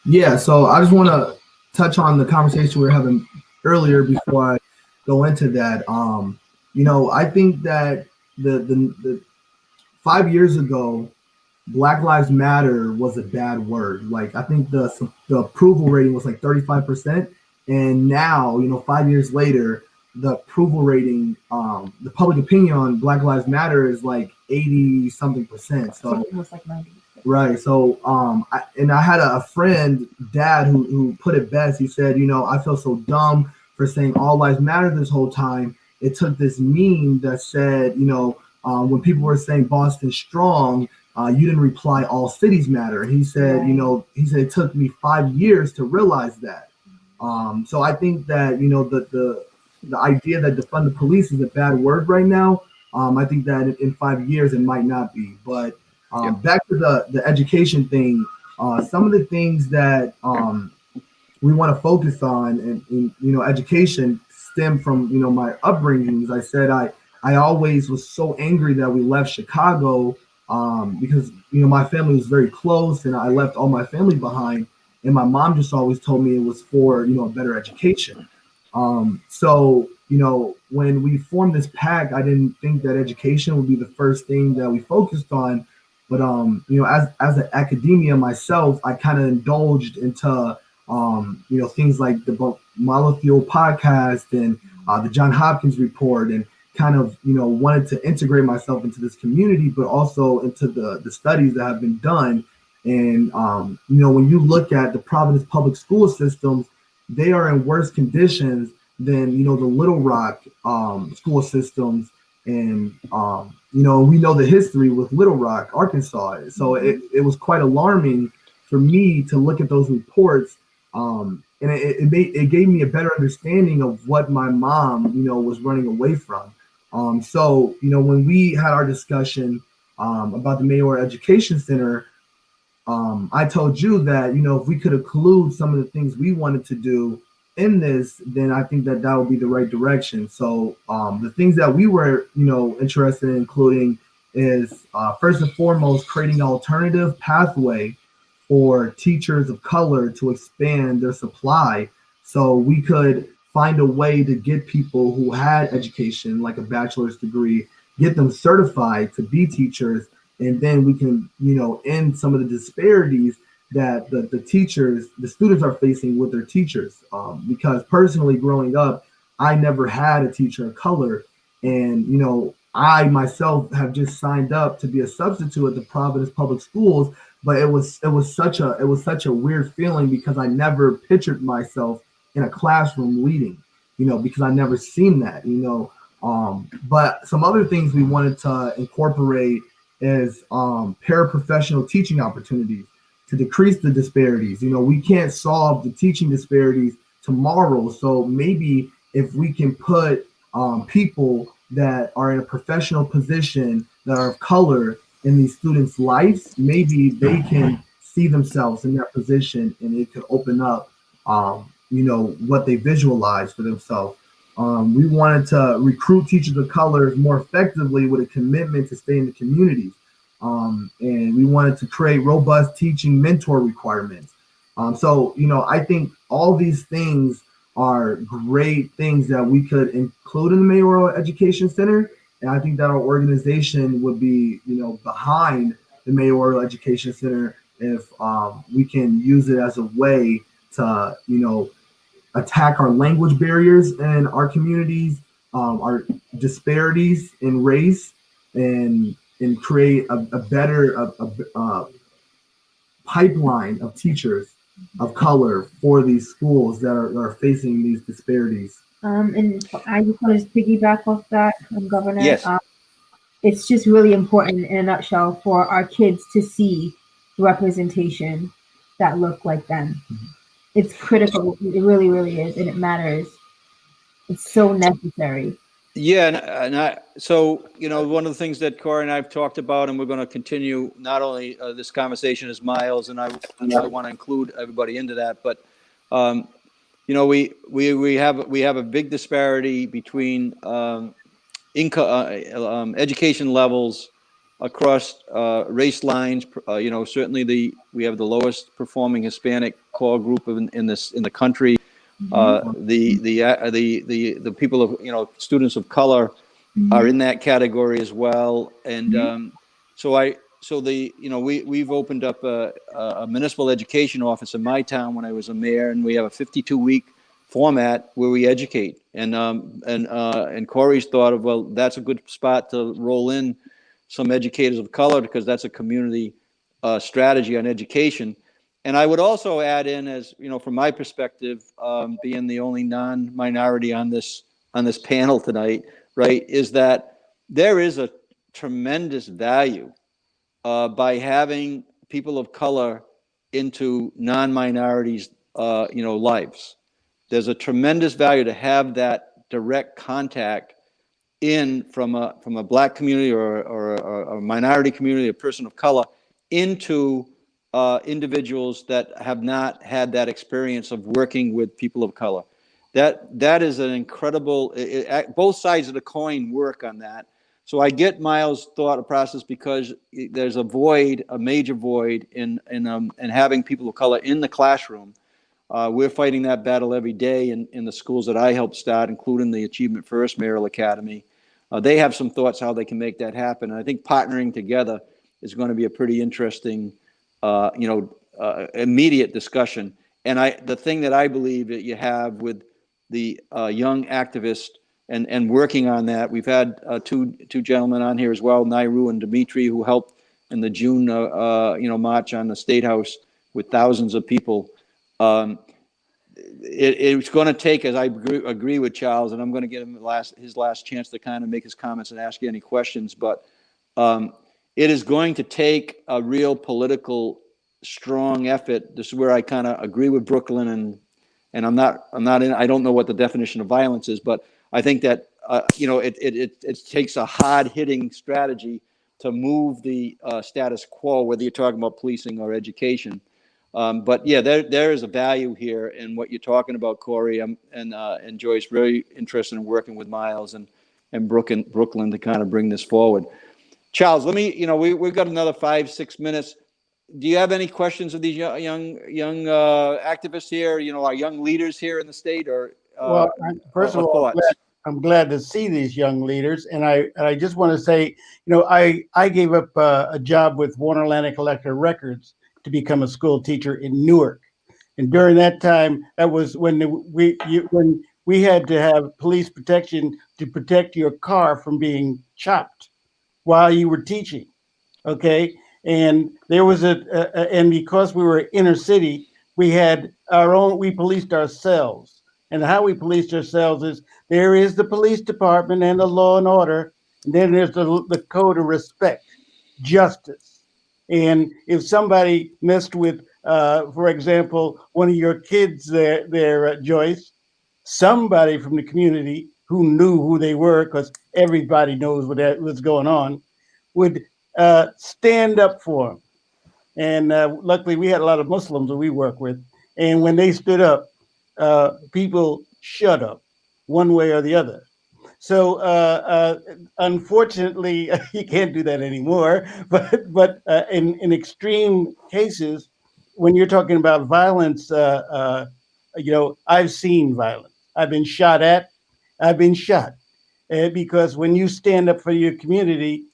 Speaker 7: Yeah, so I just want to touch on the conversation we were having earlier before I go into that. I think that the 5 years ago, Black Lives Matter was a bad word. Like, I think the approval rating was like 35%, and now 5 years later, the approval rating, the public opinion on Black Lives Matter is like 80 something percent. So
Speaker 11: it was like 90.
Speaker 7: Right. So, I had a friend, dad, who put it best. He said, I feel so dumb for saying all lives matter this whole time. It took this meme that said, when people were saying Boston strong, you didn't reply all cities matter. And he said, it took me 5 years to realize that. So I think that, the idea that defund the police is a bad word right now. I think that in 5 years it might not be, but back to the education thing, some of the things that we want to focus on, and education stem from my upbringing. As I said, I always was so angry that we left Chicago, because my family was very close, and I left all my family behind, and my mom just always told me it was for a better education. So when we formed this PAC, I didn't think that education would be the first thing that we focused on. But as an academia myself, I kind of indulged into things like the Molecular podcast and the John Hopkins report, and kind of wanted to integrate myself into this community, but also into the studies that have been done. And when you look at the Providence public school systems, they are in worse conditions than the Little Rock school systems. And we know the history with Little Rock, Arkansas. So it was quite alarming for me to look at those reports, and it gave me a better understanding of what my mom was running away from. So when we had our discussion about the Mayoral Education Center, I told you that if we could include some of the things we wanted to do in this, then I think that would be the right direction. So the things that we were, interested in including is first and foremost creating an alternative pathway for teachers of color to expand their supply, so we could find a way to get people who had education, like a bachelor's degree, get them certified to be teachers, and then we can, end some of the disparities that the students are facing with their teachers. Because personally, growing up, I never had a teacher of color, and I myself have just signed up to be a substitute at the Providence Public Schools, but it was such a weird feeling because I never pictured myself in a classroom leading, because I never seen that, But some other things we wanted to incorporate is paraprofessional teaching opportunities to decrease the disparities. We can't solve the teaching disparities tomorrow. So maybe if we can put people that are in a professional position that are of color in these students' lives, maybe they can see themselves in that position, and it could open up, what they visualize for themselves. We wanted to recruit teachers of color more effectively with a commitment to stay in the communities. And we wanted to create robust teaching mentor requirements. So I think all these things are great things that we could include in the Mayoral Education Center. And I think that our organization would be, behind the Mayoral Education Center if we can use it as a way to, attack our language barriers in our communities, our disparities in race, and create a better pipeline of teachers of color for these schools that are facing these disparities.
Speaker 11: And I just want to piggyback off that, Governor.
Speaker 1: Yes.
Speaker 11: It's just really important in a nutshell for our kids to see representation that look like them. It's critical. It really, really is. And it matters. It's so necessary.
Speaker 1: Yeah, so one of the things that Corey and I have talked about, and we're going to continue not only this conversation as Miles, and I want to include everybody into that, but we have a big disparity between education levels across race lines. Certainly we have the lowest performing Hispanic core group in the country. The people of students of color are in that category as well, and we've opened up a municipal education office in my town when I was a mayor, and we have a 52-week format where we educate, and Corey's thought of, well, that's a good spot to roll in some educators of color, because that's a community strategy on education. And I would also add in, as from my perspective, being the only non-minority on this panel tonight, right, is that there is a tremendous value by having people of color into non-minorities, lives. There's a tremendous value to have that direct contact from a Black community or a minority community, a person of color, into individuals that have not had that experience of working with people of color. That is an incredible. Both sides of the coin work on that. So I get Miles' thought process, because there's a major void in having people of color in the classroom. We're fighting that battle every day in the schools that I helped start, including the Achievement First Mayoral Academy. They have some thoughts how they can make that happen. And I think partnering together is going to be a pretty interesting, immediate discussion. And the thing that I believe that you have with the young activists and working on that, we've had two gentlemen on here as well, Nairu and Dimitri, who helped in the June march on the State House with thousands of people. It's going to take, as I agree with Charles, and I'm going to give him his last chance to kind of make his comments and ask you any questions, but it is going to take a real political strong effort. This is where I kind of agree with Brooklyn, and I don't know what the definition of violence is, but I think that it takes a hard-hitting strategy to move the status quo, whether you're talking about policing or education. But yeah, there is a value here in what you're talking about, Corey, and Joyce. Very interested in working with Miles and Brooklyn to kind of bring this forward. Charles, let me, we've got another 5-6 minutes. Do you have any questions of these young activists here? Our young leaders here in the state, or
Speaker 2: well, first of all,
Speaker 1: thoughts?
Speaker 2: I'm glad to see these young leaders, and I just want to say, I gave up a job with Warner Atlantic Electric Records to become a school teacher in Newark, and during that time, that was when when we had to have police protection to protect your car from being chopped while you were teaching. Okay, and there was and because we were inner city, we had we policed ourselves. And how we policed ourselves is there is the police department and the law and order, and then there's the code of respect, justice. And if somebody messed with, for example, one of your kids there, Joyce, somebody from the community who knew who they were, because everybody knows what's going on, would stand up for them. And luckily, we had a lot of Muslims that we work with. And when they stood up, people shut up one way or the other. So unfortunately, you can't do that anymore. But in extreme cases, when you're talking about violence, I've seen violence. I've been shot at. I've been shot. Because when you stand up for your community,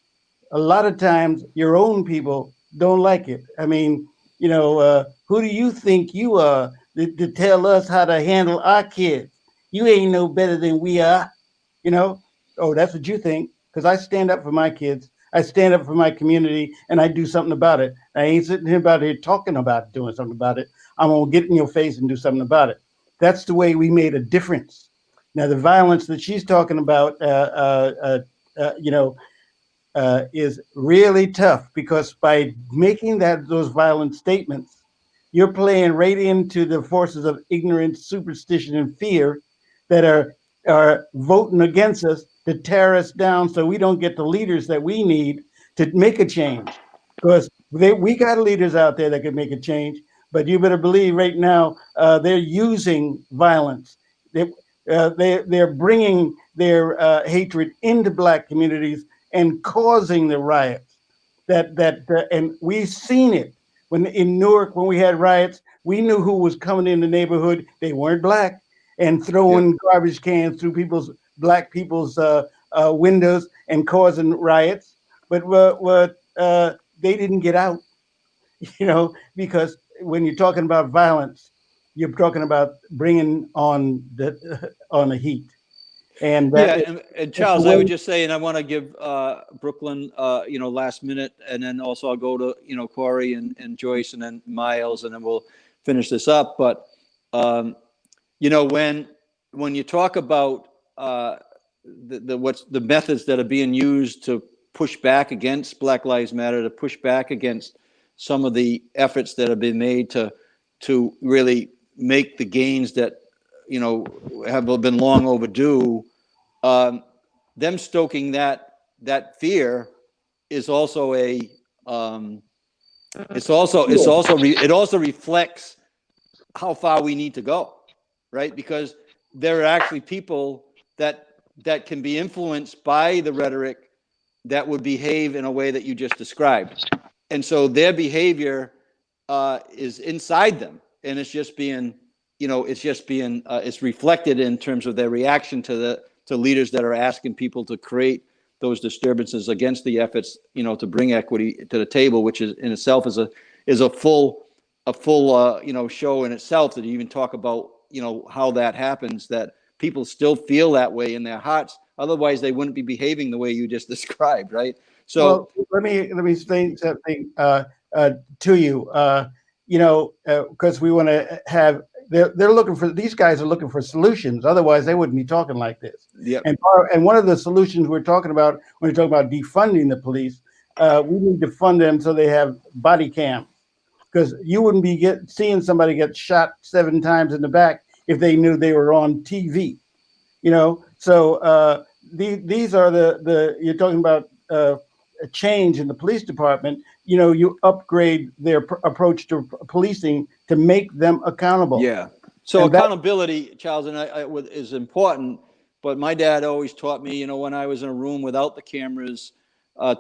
Speaker 2: a lot of times your own people don't like it. I mean, who do you think you are to tell us how to handle our kids. You ain't no better than we are, you know. Oh, that's what you think. Because I stand up for my kids. I stand up for my community, and I do something about it. I ain't sitting here about here talking about doing something about it. I'm gonna get in your face and do something about it. That's the way we made a difference. Now, the violence that she's talking about, you know, is really tough, because by making those violent statements, you're playing right into the forces of ignorance, superstition, and fear that are voting against us to tear us down, so we don't get the leaders that we need to make a change. Because we got leaders out there that can make a change, but you better believe right now they're using violence. They're bringing their hatred into Black communities and causing the riots. And we've seen it when in Newark, when we had riots. We knew who was coming in the neighborhood. They weren't Black, and throwing garbage cans through Black people's windows and causing riots. But they didn't get out, you know, because when you're talking about violence, you're talking about bringing on the heat. And
Speaker 1: and Charles, I would just say, and I want to give Brooklyn, you know, last minute, and then also I'll go to, you know, Corey and Joyce, and then Miles, and then we'll finish this up. But you know, when you talk about the methods that are being used to push back against Black Lives Matter, to push back against some of the efforts that have been made to really make the gains that, you know, have been long overdue, them stoking that fear is also it also reflects how far we need to go, right? Because there are actually people that can be influenced by the rhetoric that would behave in a way that you just described, and so their behavior is inside them, and it's just being, you know, it's reflected in terms of their reaction to leaders that are asking people to create those disturbances against the efforts, you know, to bring equity to the table, which is in itself is a full you know, show in itself, to even talk about, you know, how that happens, that people still feel that way in their hearts. Otherwise, they wouldn't be behaving the way you just described, right? So
Speaker 2: let me say something to you. You know, because we want to have. They're looking for, these guys are looking for solutions. Otherwise, they wouldn't be talking like this.
Speaker 1: Yep.
Speaker 2: And one of the solutions we're talking about when we talk about defunding the police, we need to fund them so they have body cam, because you wouldn't be seeing somebody get shot 7 times in the back if they knew they were on TV. You know, so these are you're talking about a change in the police department. You know, you upgrade their approach to policing to make them accountable.
Speaker 1: Yeah. So accountability, Charles, and is important. But my dad always taught me, you know, when I was in a room without the cameras,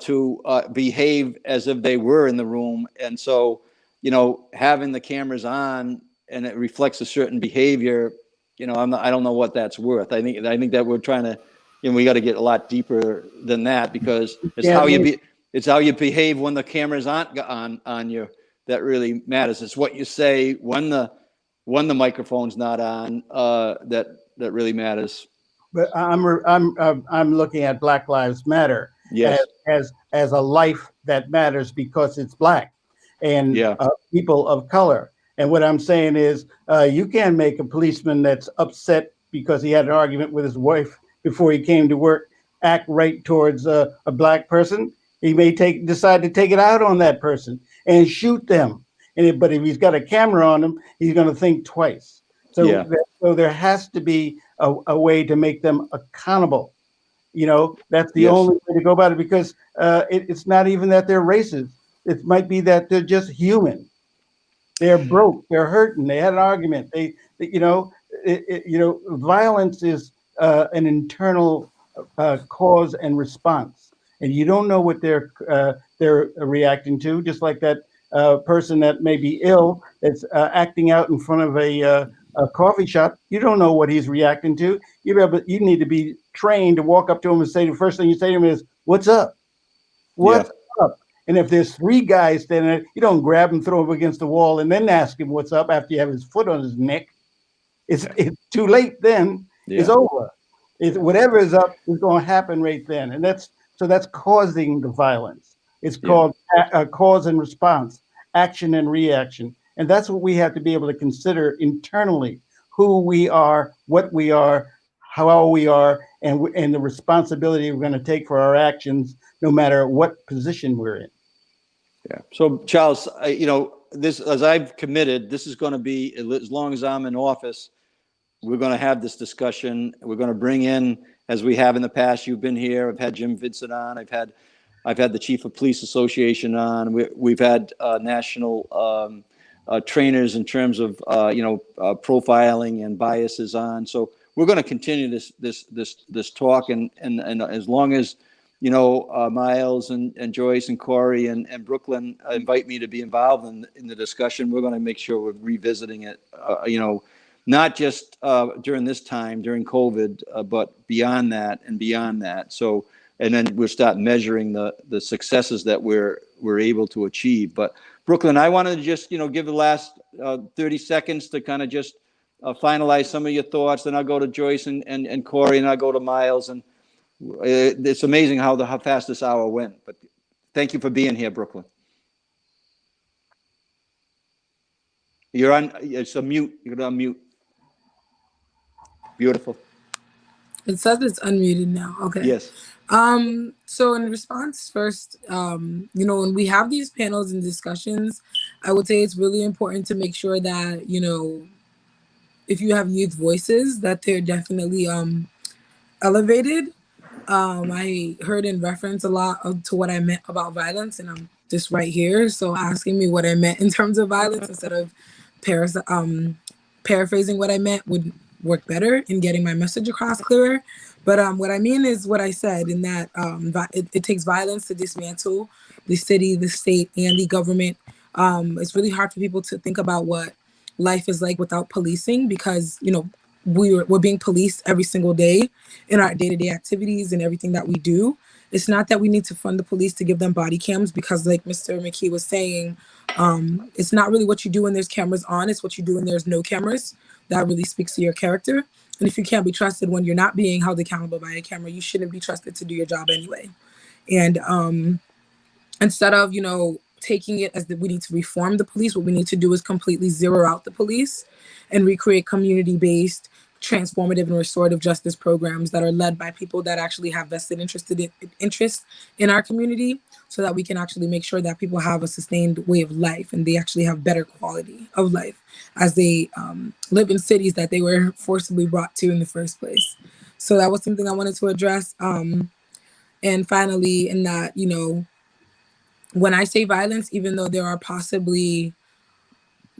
Speaker 1: to behave as if they were in the room. And so, you know, having the cameras on and it reflects a certain behavior, you know, I don't know what that's worth. I think that we're trying to, you know, we got to get a lot deeper than that, because it's how you behave when the cameras aren't on you that really matters. It's what you say when the microphone's not on that really matters.
Speaker 2: But I'm looking at Black Lives Matter,
Speaker 1: yes,
Speaker 2: as a life that matters because it's Black and people of color. And what I'm saying is, you can't make a policeman that's upset because he had an argument with his wife before he came to work act right towards a Black person. He may decide to take it out on that person and shoot them. But if he's got a camera on him, he's going to think twice. So there has to be a way to make them accountable. You know, that's the only way to go about it, because it's not even that they're racist. It might be that they're just human. They're broke. They're hurting. They had an argument. Violence is an internal cause and response, and you don't know what they're reacting to. Just like that person that may be ill that's acting out in front of a coffee shop. You don't know what he's reacting to. You need to be trained to walk up to him and say, the first thing you say to him is, "What's up? What's up?" And if there's 3 guys standing there, you don't grab him, throw him against the wall, and then ask him what's up after you have his foot on his neck. It's too late then. It's over. Whatever is up is going to happen right then. And that's causing the violence. It's called cause and response, action and reaction. And that's what we have to be able to consider internally, who we are, what we are, how we are, and the responsibility we're going to take for our actions, no matter what position we're in.
Speaker 1: Yeah. So, Charles, this, as I've committed, this is going to be, as long as I'm in office, we're going to have this discussion. We're going to bring in, as we have in the past, you've been here. I've had Jim Vincent on. I've had the Chief of Police Association on. We've had national trainers in terms of profiling and biases on. So we're going to continue this talk, and as long as Miles and Joyce and Corey and Brooklyn invite me to be involved in the discussion, we're going to make sure we're revisiting it. Not just during this time, during COVID, but beyond that and beyond that. So, and then we'll start measuring the successes that we're able to achieve. But Brooklyn, I wanted to just, give the last 30 seconds to kind of just finalize some of your thoughts. Then I'll go to Joyce and Corey, and I'll go to Miles. And it's amazing how fast this hour went. But thank you for being here, Brooklyn. You're on. It's a mute. You're on mute. Beautiful.
Speaker 10: It says it's unmuted now. Okay.
Speaker 1: Yes.
Speaker 10: So in response first, when we have these panels and discussions, I would say it's really important to make sure that, if you have youth voices, that they're definitely elevated. I heard in reference a lot to what I meant about violence, and I'm just right here. So asking me what I meant in terms of violence instead of paraphrasing what I meant would work better in getting my message across clearer. But what I mean is what I said, in that it takes violence to dismantle the city, the state, and the government. It's really hard for people to think about what life is like without policing, because we're being policed every single day in our day-to-day activities and everything that we do. It's not that we need to fund the police to give them body cams, because like Mr. McKee was saying, it's not really what you do when there's cameras on, it's what you do when there's no cameras that really speaks to your character. And if you can't be trusted when you're not being held accountable by a camera, you shouldn't be trusted to do your job anyway. And instead of, taking it as that we need to reform the police, what we need to do is completely zero out the police and recreate community-based, transformative and restorative justice programs that are led by people that actually have vested interest in our community, so that we can actually make sure that people have a sustained way of life and they actually have better quality of life as they live in cities that they were forcibly brought to in the first place. So that was something I wanted to address. And finally, in that, when I say violence, even though there are possibly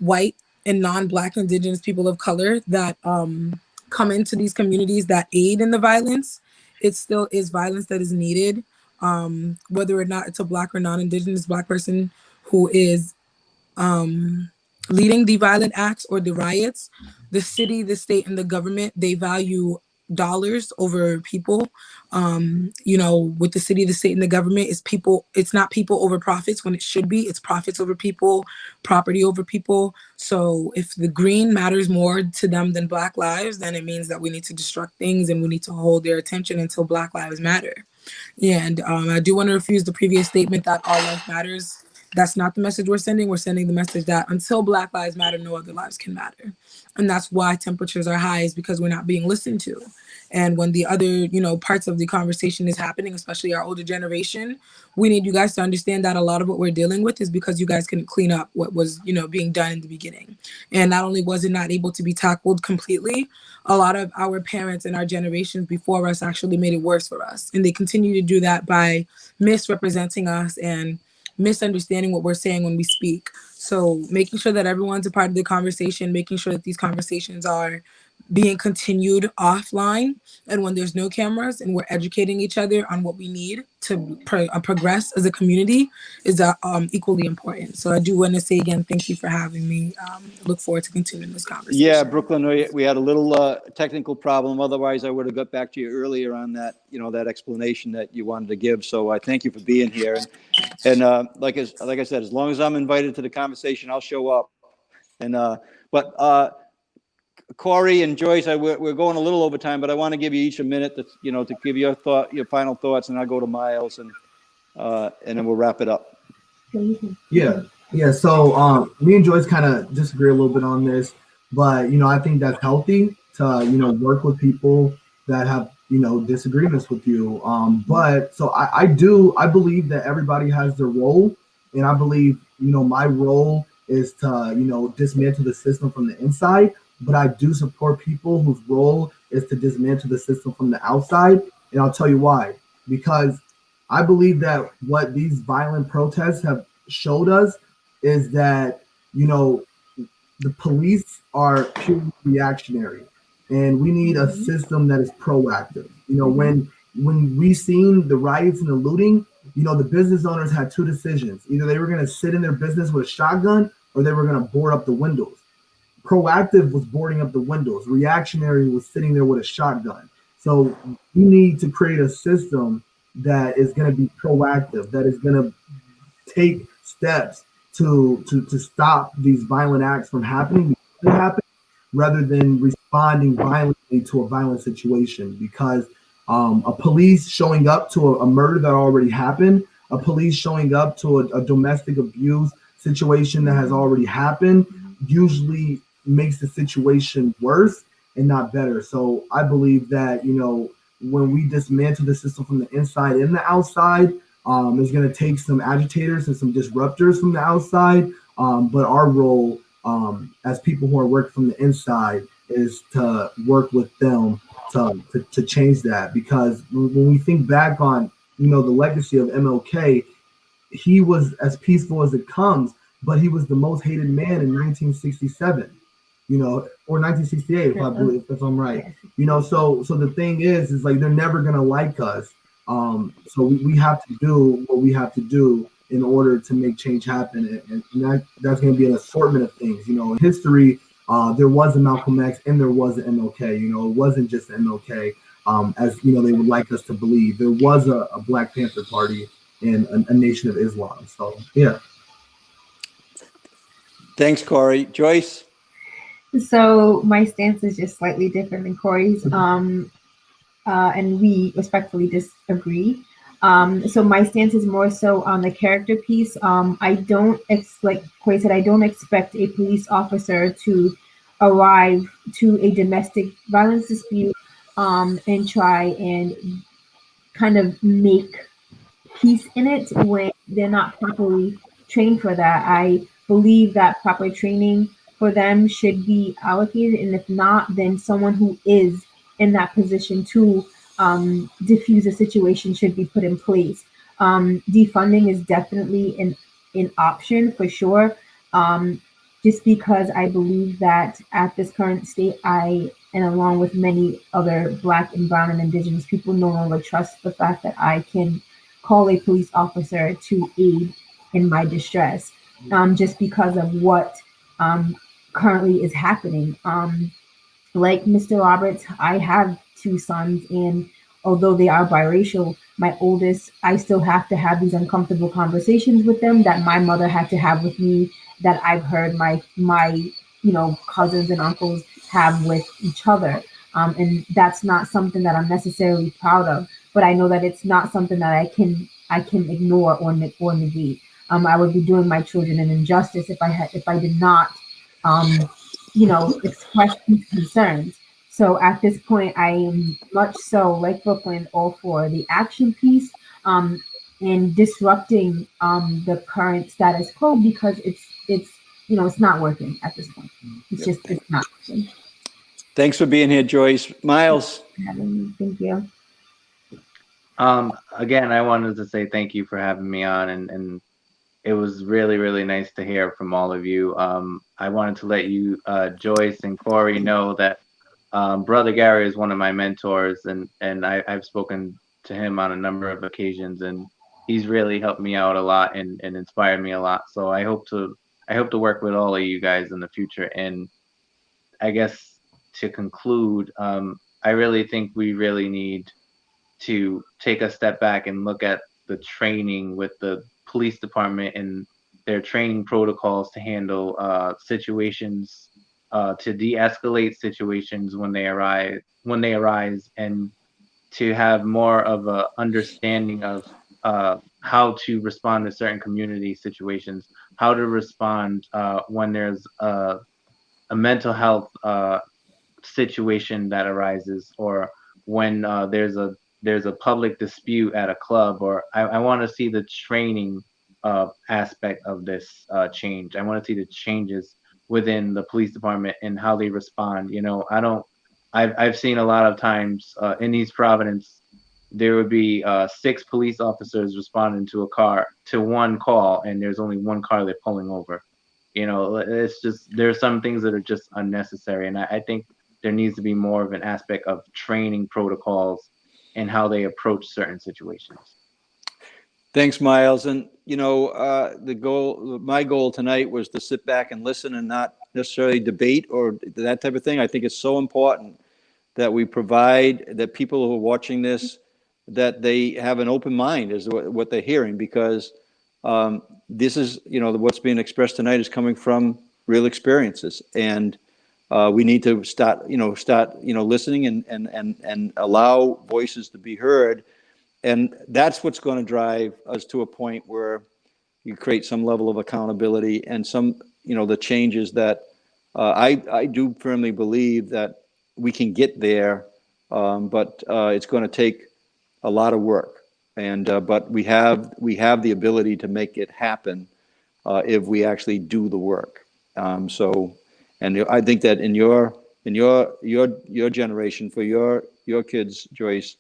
Speaker 10: white and non-Black Indigenous people of color that come into these communities that aid in the violence, it still is violence that is needed, whether or not it's a Black or non-Indigenous Black person who is leading the violent acts or the riots. The city, the state, and the government, they value dollars over people. With the city, the state, and the government, it's not people over profits when it should be. It's profits over people, property over people. So if the green matters more to them than Black lives, then it means that we need to destruct things and we need to hold their attention until Black lives matter. And I do want to refuse the previous statement that all life matters. That's not the message we're sending. We're sending the message that until Black lives matter, no other lives can matter. And that's why temperatures are high, is because we're not being listened to. And when the other, parts of the conversation is happening, especially our older generation, we need you guys to understand that a lot of what we're dealing with is because you guys couldn't clean up what was, being done in the beginning. And not only was it not able to be tackled completely, a lot of our parents and our generations before us actually made it worse for us. And they continue to do that by misrepresenting us and misunderstanding what we're saying when we speak. So making sure that everyone's a part of the conversation, making sure that these conversations are being continued offline and when there's no cameras and we're educating each other on what we need to progress as a community is equally important. So I do want to say again, thank you for having me. Look forward to continuing this conversation.
Speaker 1: Yeah, Brooklyn, we had a little technical problem. Otherwise, I would have got back to you earlier on that, that explanation that you wanted to give. So I thank you for being here. And like I said, as long as I'm invited to the conversation, I'll show up. And but Corey and Joyce, we're going a little over time, but I want to give you each a minute to to give your final thoughts, and I'll go to Miles, and then we'll wrap it up.
Speaker 7: Yeah. So me and Joyce kind of disagree a little bit on this, but I think that's healthy to work with people that have disagreements with you. But so I believe that everybody has their role, and I believe my role is to dismantle the system from the inside. But I do support people whose role is to dismantle the system from the outside, and I'll tell you why. Because I believe that what these violent protests have showed us is that the police are purely reactionary, and we need a system that is proactive. When we seen the riots and the looting, the business owners had two decisions: either they were going to sit in their business with a shotgun, or they were going to board up the windows. Proactive was boarding up the windows. Reactionary was sitting there with a shotgun. So we need to create a system that is going to be proactive, that is going to take steps to stop these violent acts from happening, rather than responding violently to a violent situation. Because a police showing up to a murder that already happened, a police showing up to a domestic abuse situation that has already happened, usually makes the situation worse and not better. So I believe that when we dismantle the system from the inside and the outside, it's going to take some agitators and some disruptors from the outside, but our role as people who are working from the inside is to work with them to change that. Because when we think back on the legacy of MLK, he was as peaceful as it comes, but he was the most hated man in 1967, or 1968, if I'm right. So the thing is like they're never gonna like us. So we have to do what we have to do in order to make change happen, and that's going to be an assortment of things. In history, there was a Malcolm X and there was an MLK. It wasn't just MLK, as they would like us to believe. There was a Black Panther Party and a Nation of Islam. So yeah.
Speaker 1: Thanks, Corey. Joyce?
Speaker 11: So my stance is just slightly different than Corey's, and we respectfully disagree. So my stance is more so on the character piece. I don't, like Corey said, I don't expect a police officer to arrive to a domestic violence dispute and try and kind of make peace in it when they're not properly trained for that. I believe that proper training for them should be allocated, and if not, then someone who is in that position to diffuse a situation should be put in place. Defunding is definitely an option for sure, just because I believe that at this current state, I, and along with many other Black and Brown and Indigenous people, no longer trust the fact that I can call a police officer to aid in my distress, just because of what currently is happening. Like Mr. Roberts, I have two sons, and although they are biracial, my oldest, I still have to have these uncomfortable conversations with them that my mother had to have with me, that I've heard my cousins and uncles have with each other. And that's not something that I'm necessarily proud of, but I know that it's not something that I can ignore or negate. I would be doing my children an injustice if I did not express these concerns. So at this point, I am much so, like Brooklyn, all for the action piece and disrupting the current status quo, because it's not working at this point. It's not working.
Speaker 1: Thanks for being here, Joyce. Miles?
Speaker 11: Thank you.
Speaker 5: Again, I wanted to say thank you for having me on, and it was really, really nice to hear from all of you. I wanted to let you, Joyce and Corey, know that Brother Gary is one of my mentors, and I've spoken to him on a number of occasions, and he's really helped me out a lot and inspired me a lot. So I hope to work with all of you guys in the future. And I guess to conclude, I really think we really need to take a step back and look at the training with the police department and their training protocols to handle situations, to de-escalate situations when they arise, and to have more of a understanding of how to respond to certain community situations, how to respond when there's a mental health situation that arises, or when there's a public dispute at a club, or I want to see the training aspect of this change. I want to see the changes within the police department and how they respond. You know, I've seen a lot of times in East Providence, there would be 6 police officers responding to one call, and there's only one car they're pulling over. You know, it's just, there's some things that are just unnecessary, and I think there needs to be more of an aspect of training protocols and how they approach certain situations.
Speaker 1: Thanks, Miles. And my goal tonight was to sit back and listen and not necessarily debate or that type of thing. I think it's so important that we provide that people who are watching this, that they have an open mind as to what they're hearing, because this is, what's being expressed tonight is coming from real experiences, and we need to start listening and allow voices to be heard. And that's what's going to drive us to a point where you create some level of accountability and some, the changes that I do firmly believe that we can get there, but it's going to take a lot of work. And but we have the ability to make it happen if we actually do the work. And I think that in your generation, for your kids, Joyce,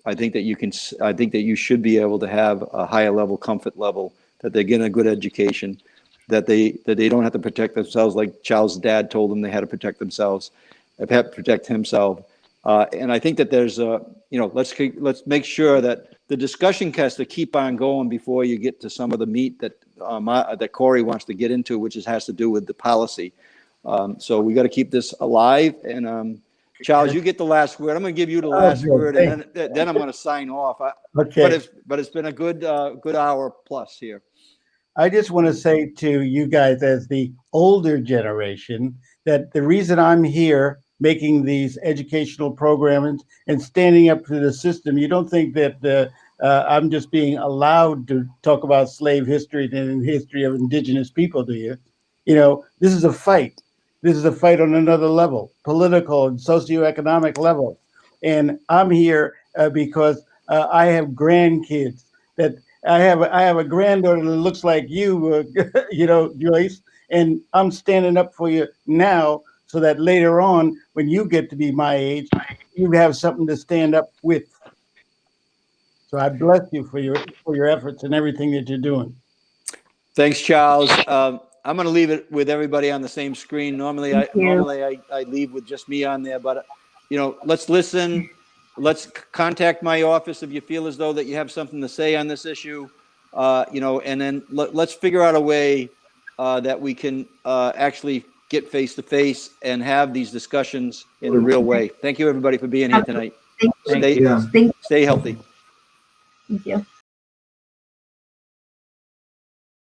Speaker 1: I think that you should be able to have a higher level comfort level, that they're getting a good education, that they don't have to protect themselves like Charles' dad told them they had to protect themselves, have to protect himself. And I think that there's let's make sure that the discussion has to keep on going before you get to some of the meat that Corey wants to get into, which has to do with the policy. So we got to keep this alive. And Charles, you get the last word. I'm going to give you the last word, and then I'm going to sign off.
Speaker 2: Okay.
Speaker 1: But it's been a good hour plus here.
Speaker 2: I just want to say to you guys, as the older generation, that the reason I'm here making these educational programs and standing up to the system, you don't think that I'm just being allowed to talk about slave history and the history of indigenous people, do you? This is a fight. This is a fight on another level, political and socioeconomic level. And I'm here because I have grandkids. That I have a granddaughter that looks like you, Joyce, and I'm standing up for you now so that later on, when you get to be my age, you have something to stand up with. So I bless you for your efforts and everything that you're doing.
Speaker 1: Thanks, Charles. I'm going to leave it with everybody on the same screen. Normally I leave with just me on there, but let's listen. Let's contact my office if you feel as though that you have something to say on this issue, and then let's figure out a way that we can actually get face to face and have these discussions in a real way. Thank you, everybody, for being here tonight.
Speaker 11: Thank you.
Speaker 1: Stay healthy.
Speaker 11: Thank you.